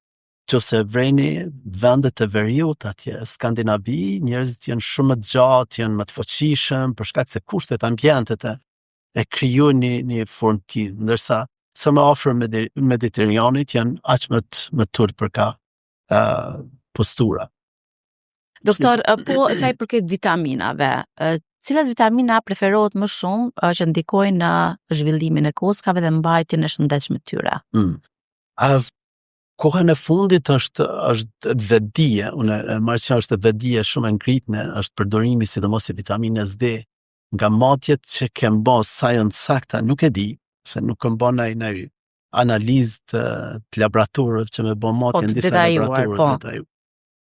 Qose vreni vendet e veriut atje, Skandinavi, njerëzit janë shumë më të gjatë, janë më të fuqishëm për shkak se kushtet ambientet e krijojnë një formë të tillë, ndërsa sa më afër Mediteranit janë aq më të turp për ka postura. Doktor, po sa I përket vitaminave, cilat vitamina preferohet më shumë që ndikojnë në zhvillimin e kockave dhe mbajtjen e shëndetshme të tyre? Kohën e fundit është vedie, unë e marr që është vedie shumë e ngritme, është përdorimi sidomos I vitaminës D, nga matjet që kem bë sa janë sakta, nuk e di, se nuk kem bë ndonjë analizë të laboratorëve që me bë matje në disa laboratorë.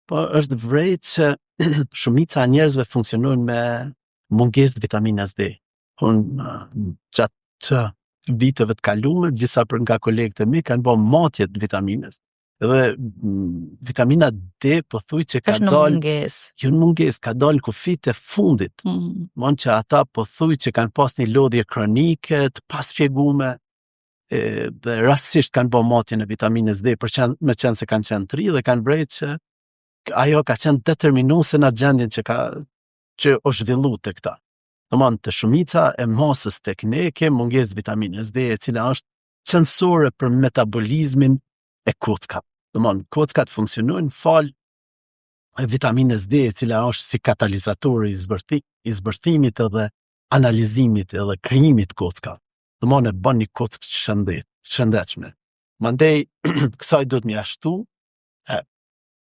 Po është vërejtë që shumica e njerëzve funksionojnë me mungesë të vitaminës D. Unë gjatë viteve të kaluara, disa nga kolegët e mi kanë bërë matje të vitaminës. Dhe vitamina D pothuaj që ka dalë jo në mungesë, ka dalë në kufit e fundit. Mon që ata pothuaj që kanë pas një lodhje kronike të paspjegume dhe rastësisht kanë bërë matjen e vitaminës D me qenë se kanë qenë të ri dhe kanë vrejtë që ajo ka qenë determinuese në gjendjen që është zhvilluar tek këta. Domthon të shumica e masës tek ne ke mungesë vitaminës D, e cila është qendrore për metabolizmin e kockave. Domthon kockat funksionojnë fal vitaminës D, e cila është si katalizator I zbërthimit edhe analizimit edhe krijimit të kockave. Domthon e bën një kockë të shëndetshme. Mandej kësaj duhet mjaftu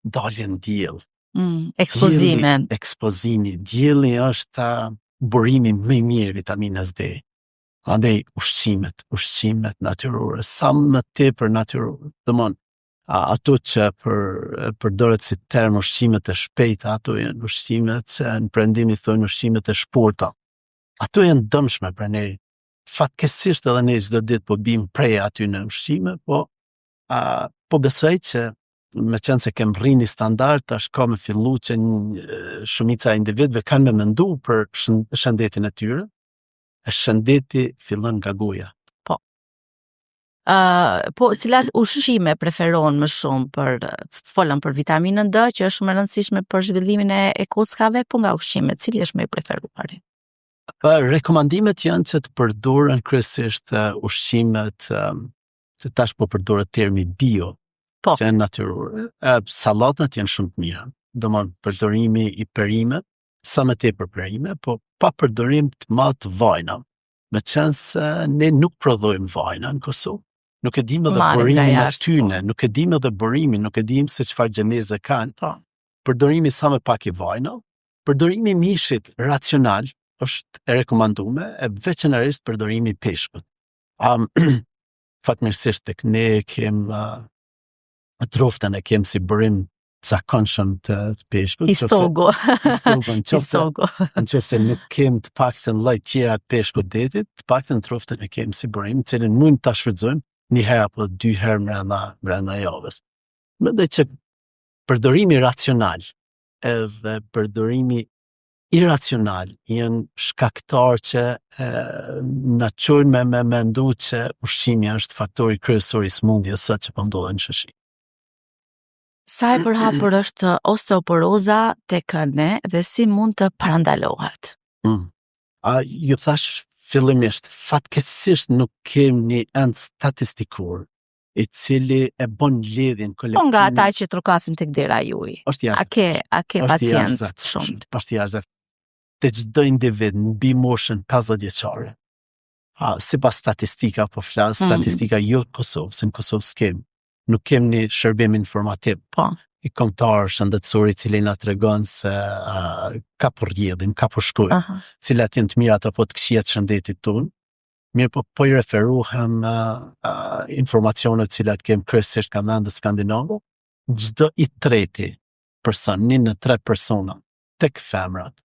daljen diell. Ekspozimi. Dielli është burimi më I mirë vitaminës D. Andaj ushqimet natyrore, sa më tepër natyrore. Domthon, ato që përdoret si term ushqimet e shpejta, ato janë ushqimet që në perëndimi thonë ushqimet e shpurta. Ato janë dëmshme për ne. Fatkeqësisht edhe ne çdo ditë po bim prej aty në ushqime, po besoj që me qenë se kem rrini standard, tash ka me fillu që shumica e individëve kanë me mendu për shëndetin e tyre, e shëndeti fillon nga goja. Po, cilat ushqime preferon më shumë folëm për vitaminën D, që është shumë e rëndësishme për zhvillimin e kockave, po nga ushqimet, cili është më I preferuari? Rekomandimet janë që të përdoren kryesisht ushqimet, që tash po përdoret termi bio, që janë natyrore. Sallatat janë shumë të mira. Domthon përdorimi i perimet, sa më tepër perime, po pa përdorim të madh të vajna. Me qenë se ne nuk prodhojmë vajna në Kosovë. Nuk e dim edhe burimin e tyne, nuk e dim edhe burimin, nuk e dim se çfarë gjeneze kanë. Përdorimi sa më pak i vajna, përdorimi i mishit racional është e rekomanduar, e veçanërisht përdorimi i peshkut. Fatmirësisht tek ne kem troftën e kem si burim zakonshëm të peshkut. Istogo. Nëse nuk kem të paktën lloj tjera të peshkut detit, të paktën troftën e kem si burim, të cilën mund ta shfrytëzojmë një herë apo dy herë brenda javës. Mendoj që përdorimi racional edhe përdorimi iracional janë shkaktar që na çojnë me mendu që ushqimi është faktori kryesor i smundjes sa që po ndodhen në shoqëri. Sa e përhapur është osteoporoza tek ne dhe si mund të parandalohet? Ju thash fillimisht, fatkeqësisht nuk kemi një end statistikor i cili e bën lidhjen kolektive. Po nga ata që trukasin tek dera juaj. A ke pacientë shumë? Është jashtëzakonisht. Të çdo individ mbi moshën 50 vjeçare. Sipas statistika po flas, statistika jo në Kosovë, se në Kosovë s'kem. Nuk kem një shërbim informativ. I kombëtar shëndetësor i cili na tregon se ka po rrjedhim, ka po shkojmë, cilat janë të mirat apo të këqijat të shëndetit tonë. Mirë po i referuhem informacionet cilat kem kryesisht nga vendet skandinave. Çdo i treti person, 1 në 3 persona tek femrat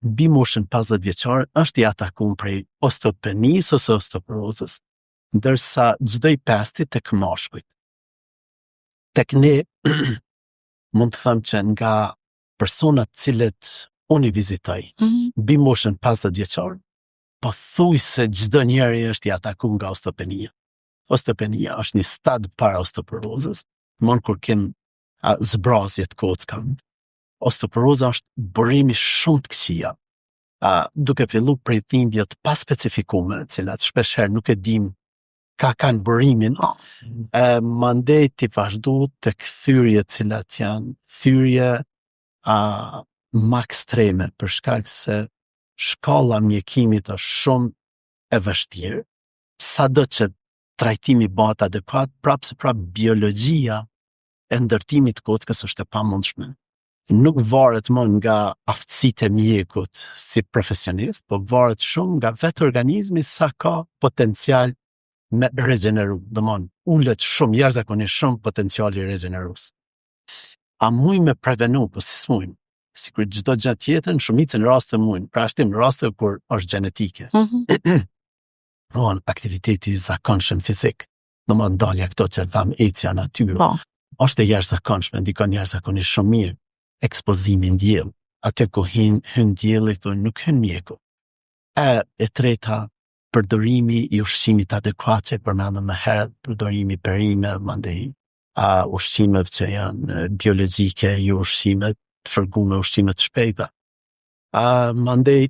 mbi moshën 50 vjeçare është i atakuar prej osteopenisë ose osteoporozës, ndërsa çdo i 5 tek mashkujt. Tek ne mund të them që nga personat cilët unë i vizitoj mbi moshën 50 vjeçare, pothuajse çdo njeri është i atakuar nga osteopenia. Osteopenia është një stad para osteoporozës, kur kem zbrazje të kockave. Osteoporoza është burimi shumë të këqija, duke filluar prej dhimbjeve të paspecifikuara, të cilat shpeshherë nuk e dim ka kanë burimin, mandej të vazhdu të thyrje të cilat janë thyrje më ekstreme, për shkak se shkalla mjekimit është shumë e vështirë, sado që trajtimi bëhet adekuat, prapë biologjia e ndërtimit të kockës është e pamundshme. Nuk varet më nga aftësitë e mjekut si profesionist, po varet shumë nga vetë organizmi sa ka potencial me regeneru. Ullet shumë, jashtëzakonisht shumë potenciali regenerues. A mujmë me prevenu, po si s'mujmë? Sikur çdo gjë tjetër, në shumicën e raste mujmë, pra ashtim raste kur është gjenetike. Aktiviteti zakonshëm fizik, dalja këto që tham ecja natyre, është e jashtëzakonshme, ndikon jashtëzakonisht shumë mirë. Ekspozimi në diell, aty ku hyn dielli, nuk hyn mjeku. E treta, përdorimi i ushqimit adekuat që përmendëm më herët, përdorimi i perime, mandej ushqimeve që janë biologjike, jo ushqime të fërguara, ushqime të shpejta. Mandej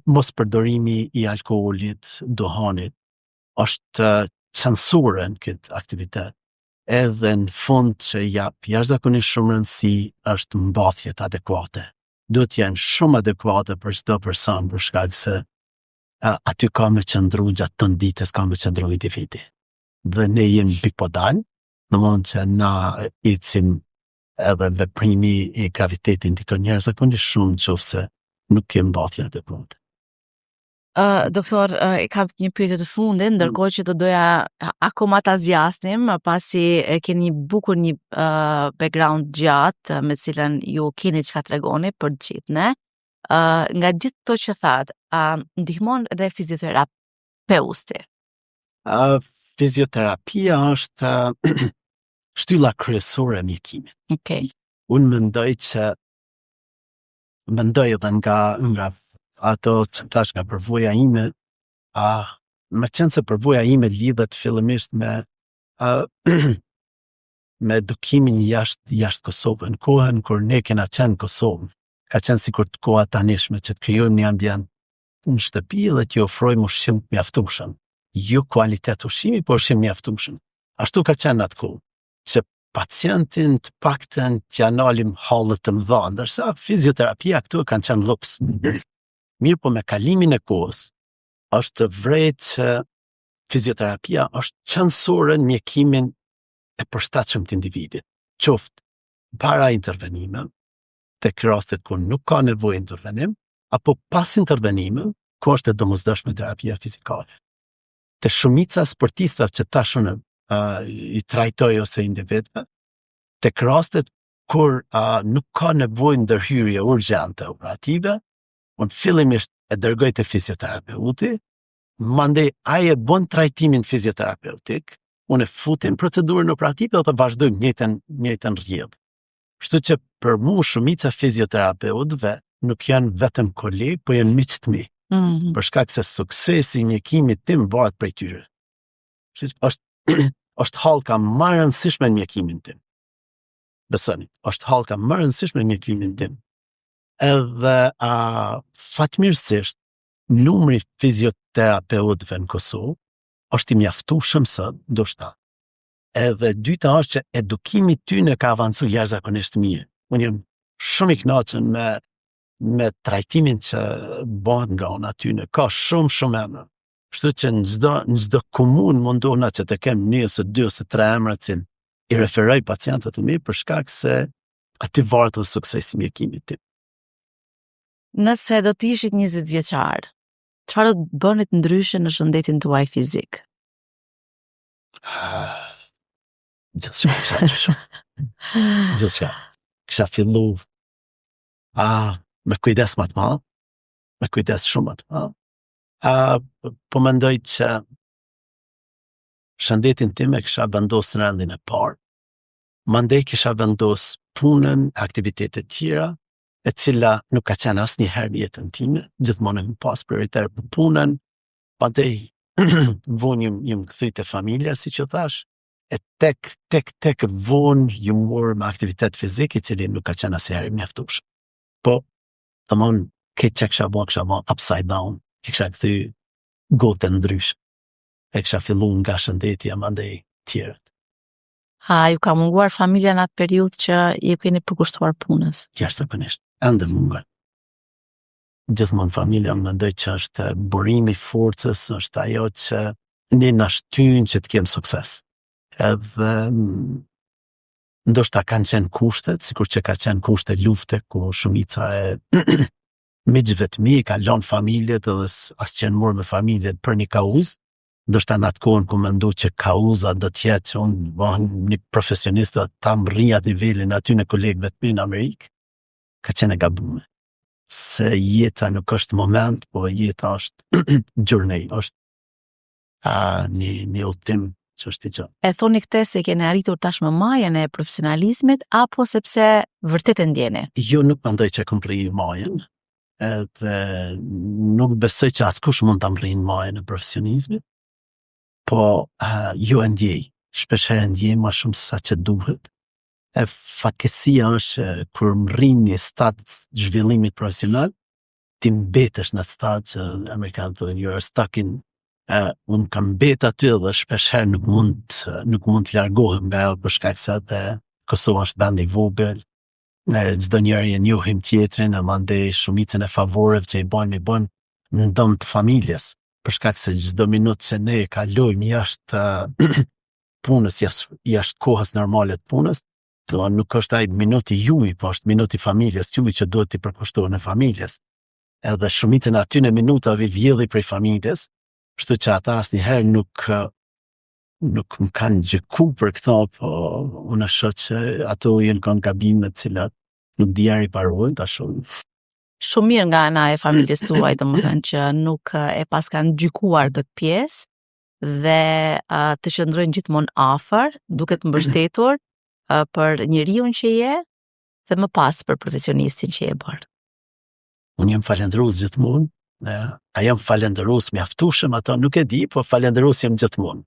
mos përdorimi i alkoolit, duhanit, është censure në këtë aktivitet. Edhe në fund që jap jashtëzakonisht shumë rëndësi është mbathjet adekuate. Duhet janë shumë adekuate për çdo person, për shkak se aty ka me qëndru gjatë të ditës, ka me qëndru individi. Dhe ne jemi bipodal, domethënë që na ecim edhe veprimi i gravitetit ndikon jashtëzakonisht shumë nëse nuk kemi mbathje adekuate. Doktor, kam një pyetje të fundit, ndërkohë që do doja akoma ta zgjasnim, pasi keni bukur një background gjatë me cilën ju keni çka tregoni për të gjithë ne. Nga gjithë to që thatë, ndihmon edhe fizioterapeuti? Fizioterapia është shtylla kryesore e mjekimit. Okay. Unë mendoj edhe nga ato që tash nga përvoja ime, me qenë se përvoja ime lidhet fillimisht me edukimin jashtë Kosovë. Në kohën kur ne kena qenë Kosovë, ka qenë sikur të koha tanishme që të krijojmë një ambient në shtëpi dhe t'ju ofrojmë ushqim të mjaftueshëm. Jo kualitet ushqimi, por ushqim mjaftueshëm. ashtu ka qenë atë kohë, që pacientin të paktën t'ja nalim hallet të mëdha, ndërsa fizioterapia këtu kanë qenë luks. Mirë po me kalimin e kohës, është vërejtë që fizioterapia është qëndësore në mjekimin e përshtatshëm të individit. Qoftë para intervenime, tek rastet ku nuk ka nevojë intervenim, apo pas intervenime, ku është e domosdoshme terapia fizikale. Te shumica sportistave që tash unë i trajtoj ose individëve, tek rastet kur nuk ka nevojë ndërhyrje urgjente operative, unë fillimisht e dërgoj te fizioterapeuti, mandej ai e bën trajtimin fizioterapeutik, unë e futim procedurën operative dhe vazhdojmë njëjtën rrjedhë. Kështu që për mua shumica fizioterapeutëve nuk janë vetëm kolegë, po janë miq të mi. Për shkak se suksesi i mjekimit tim varet prej tyre. Është hallka më e rëndësishme në mjekimin tim. Besoni, është hallka më e rëndësishme në mjekimin tim. Edhe fatmirësisht numri fizioterapeutëve në Kosovë është i mjaftueshëm sot, ndoshta. Edhe dyta është që edukimi tyne ka avancu jashtëzakonisht mirë. Unë jam shumë i kënaqur me trajtimin që bëhet nga ona tyne. Ka shumë emra. Kështu që në çdo komunë mundohna që të kem 1 ose 2 ose 3 emra që i referoj pacientët e mi për shkak se aty varet edhe suksesi i mjekimit tim. Nëse do të ishit 20 vjeçar, çfarë do të bënit ndryshe në shëndetin tuaj fizik? Gjithçka. Kisha fillu me kujdes më të madh, me kujdes shumë më të madh. Po mendoj që shëndetin tim e kisha vendosur në rendin e parë. Mandej kisha vendosur punën, aktivitetet tjera, e cila nuk ka qenë asnjëherë në jetën time, gjithmonë më pas prioritet për punën. Mandej vonë jam kthy te familja, siç u thash, e tek vonë ju morë me aktivitet fizik i cili nuk ka qenë asnjëherë mjaftueshëm. Po, domthon këtë që kisha bën upside down, e kisha kthy gotën ndryshe. E kisha filluar nga shëndetja mandej tjerët. Ju ka munguar familja në atë periudhë që ju keni përkushtuar punës? Jashtëzakonisht, ende mungon. Gjithmonë familja mendoj që është burimi i forcës, është ajo që ne na shtyn që të kem sukses. Edhe ndoshta kanë qenë kushtet, sikur që ka qenë kushte lufte, ku shumica e miqve të mi kanë lënë familjet edhe as qenë morë me familjet për një kauzë. Ndoshta në atë kohën ku mendu që kauza do të jetë që unë bëhen një profesionist dhe ta mrija nivelin aty në kolegëve të mi në Amerikë, ka qenë e gabuar. Se jeta nuk është moment, po jeta është journey, është një udhtim që është i gjatë. E thoni këtë se keni arritur tashmë majën e profesionalizmit, apo sepse vërtet e ndjeni? Jo, nuk mendoj që kam rritur majën, edhe nuk besoj që askush mund ta mrrijë majën e profesionizmit, po jo e ndjej. Shpeshherë ndjej më shumë se sa që duhet. E fatkeqësia është kur mrrin një stad zhvillimit profesional, ti mbetesh në atë stad që amerikanët thonë you're stuck in. Unë kam mbet aty dhe shpeshherë nuk mund të largohem nga ajo për shkak se atë Kosova është vend i vogël. Çdo njeri e njohim tjetrin, e mandej shumicën e favoreve që i bën në dëm të familjes. Për shkak se çdo minutë që ne kalojmë jashtë punës, jashtë kohës normale të punës, do nuk është ai minuti juaj, po është minuti i familjes juaj që duhet t'i përkushtohen e familjes. Edhe shumicën e atyre minutave vjedhi prej familjes, kështu që ata asnjëherë nuk më kanë gjykuar për këto, po unë shoh që ato janë kanë gabime të cilat nuk diari parojnë tash. Shumë mirë nga ana e familjes tuaj, domethënë që nuk e pas kanë gjykuar këtë pjesë dhe të qëndrojnë gjithmonë afër, duke të mbështetur për njeriu që je dhe më pas për profesionistin që je bërë. Unë jam falendërues gjithmonë, a jam falendërues mjaftueshëm, ato nuk e di, po falendërues jam gjithmonë.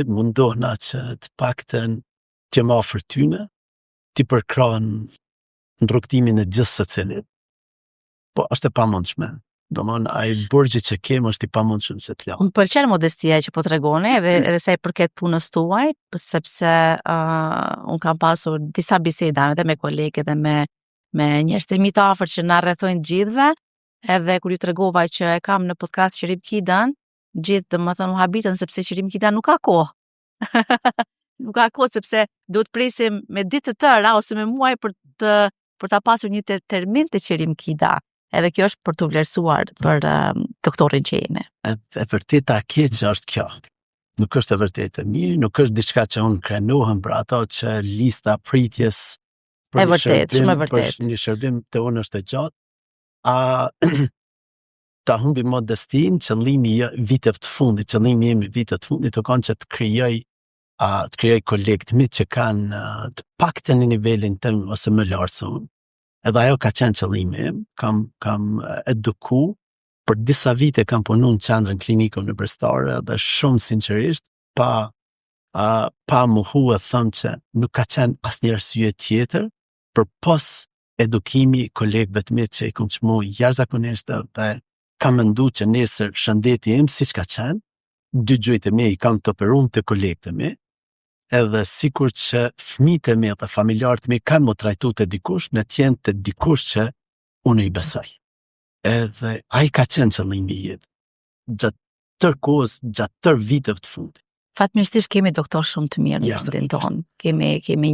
Mundohna që të paktën të më afër tyne, ti përkrahën në rrugtimin e gjithë secilit. Po është e pamundshme. Domthon ai burgji që kem është I pamundshëm që të lëm. Më pëlqen modestia që po tregoni edhe sa I përket punës tuaj, sepse un kam pasur disa biseda edhe me kolegë dhe me njerëz të mi të afërt që na rrethojnë gjithëve, edhe kur ju tregova që e kam në podcast Qerim Kidan, gjithë domethënë u habitën sepse Qerim Kidan nuk ka kohë. Nuk ka kohë sepse duhet presim me ditë të tëra ose me muaj për ta pasur një termin të Qerim Kida. Edhe kjo është për të vlerësuar për doktorin që jeni. E vërteta keqe është kjo. Nuk është e vërtetë mirë, nuk është diçka që unë krenohem për ato që lista pritjes e vërtet, shumë e vërtet. Për një shërbim të unë është e gjatë. Ta humbi modestin, qëllimi viteve të fundit, qëllimi im I viteve të fundit të kanë që të krijoj kolegë të mi që kanë të paktën në nivelin tim ose më lart se unë. Edhe ajo ka qenë qëllimi, kam eduku, për disa vite kam punu në qendrën klinike universitare dhe shumë sinqerisht, pa muhu e thëmë që nuk ka qenë asnjë arsye tjetër, për pos edukimi kolegëve të mi që I kom çmu jashtëzakonisht dhe kam mendu që nesër shëndeti im siç ka qenë, 2 gjujtë e mi I kam të operuar të kolegët e mi, edhe sikur që fëmijët e mi dhe familjarët e mi kanë më trajtu të dikush, në tjenë të dikush që unë I besoj. Edhe ai ka qenë qëllimi I jetë. Gjatë tërë kohës, gjatë tërë viteve të fundit. Fatmirësisht kemi doktor shumë të mirë në vendin tonë. Kemi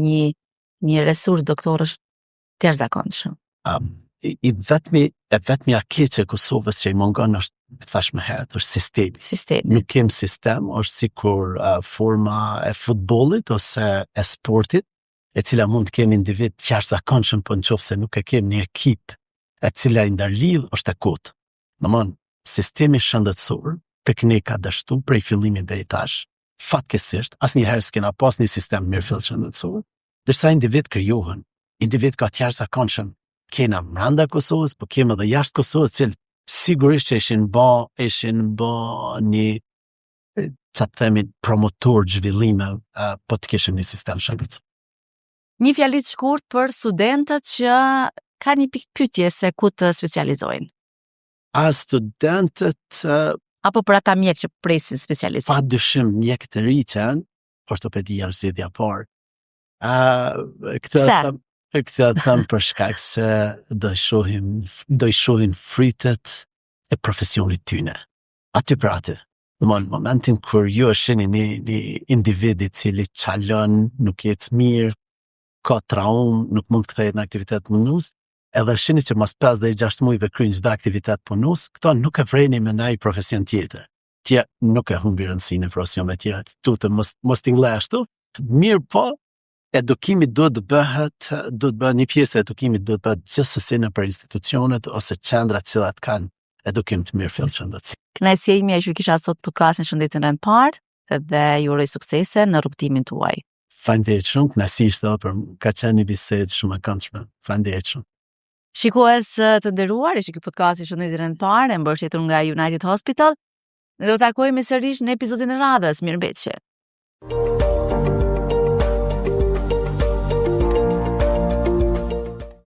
një resurs doktorësh të jashtëzakonshëm. I vetmi a keqe Kosovës që I mungon është, thash më herët, është sistemi. Nuk kem sistem, është sikur forma e futbollit ose e sportit, e cila mund të kemi individ të jashtëzakonshëm, po nëse nuk e kemi një ekip e cila I ndërlidh është e kotë. Domthon, sistemi shëndetësor tek ne ka dështu prej fillimit deri tash. Fatkeqësisht, asnjëherë s'kena pas një sistem mirëfill shëndetësor, ndërsa individ krijohen, individ ka të jashtëzakonshëm kena brenda Kosovës, po kemi edhe jashtë Kosovës, cilë sigurisht që ishin bë një, që të themi, promotor zhvillime, po të kishim një sistem shëndetësor. Një fjali të shkurt për studentët që ka një pikë pyetje se ku të specializojnë. A studentët apo për ata mjek që presin specializim? Padyshim mjek të ri që janë, ortopedia është zgjedhja e parë. Këtë thëmë për shkak se do I shohin frytet e profesionit tyne. Aty për aty. Në momentin kur ju shihni një individi I cili çalon, nuk jetë mirë, ka traumë, nuk mund të kthehet në aktivitet punus, edhe shihni që mas 5 deri 6 muajve kryen çdo aktivitet punus, këto nuk e vreni me ndaj profesion tjetër. Tja nuk e humbi rëndësinë e profesionit tjetër. Tutë mos tingëllaj ashtu. Mirë po, edukimi duhet të bëhet një pjesë e edukimit duhet të bëhet gjithsesi nëpër institucionet ose qendrat që kanë edukim të mirëfill shëndetësor. Kënaqësia ime që kisha sot podcastin Shëndetin e parë dhe ju uroj suksese në rrugtimin tuaj. Faleminderit shumë, kënaqësi ishte për ka qenë një bisedë shumë e këndshme. Faleminderit shumë. Shikues të nderuar, ishte ky podcasti Shëndetin e parë, mbështetur nga United Hospital. Ne do të takojmë sërish në episodin e radhës. Mirëmbëjtje.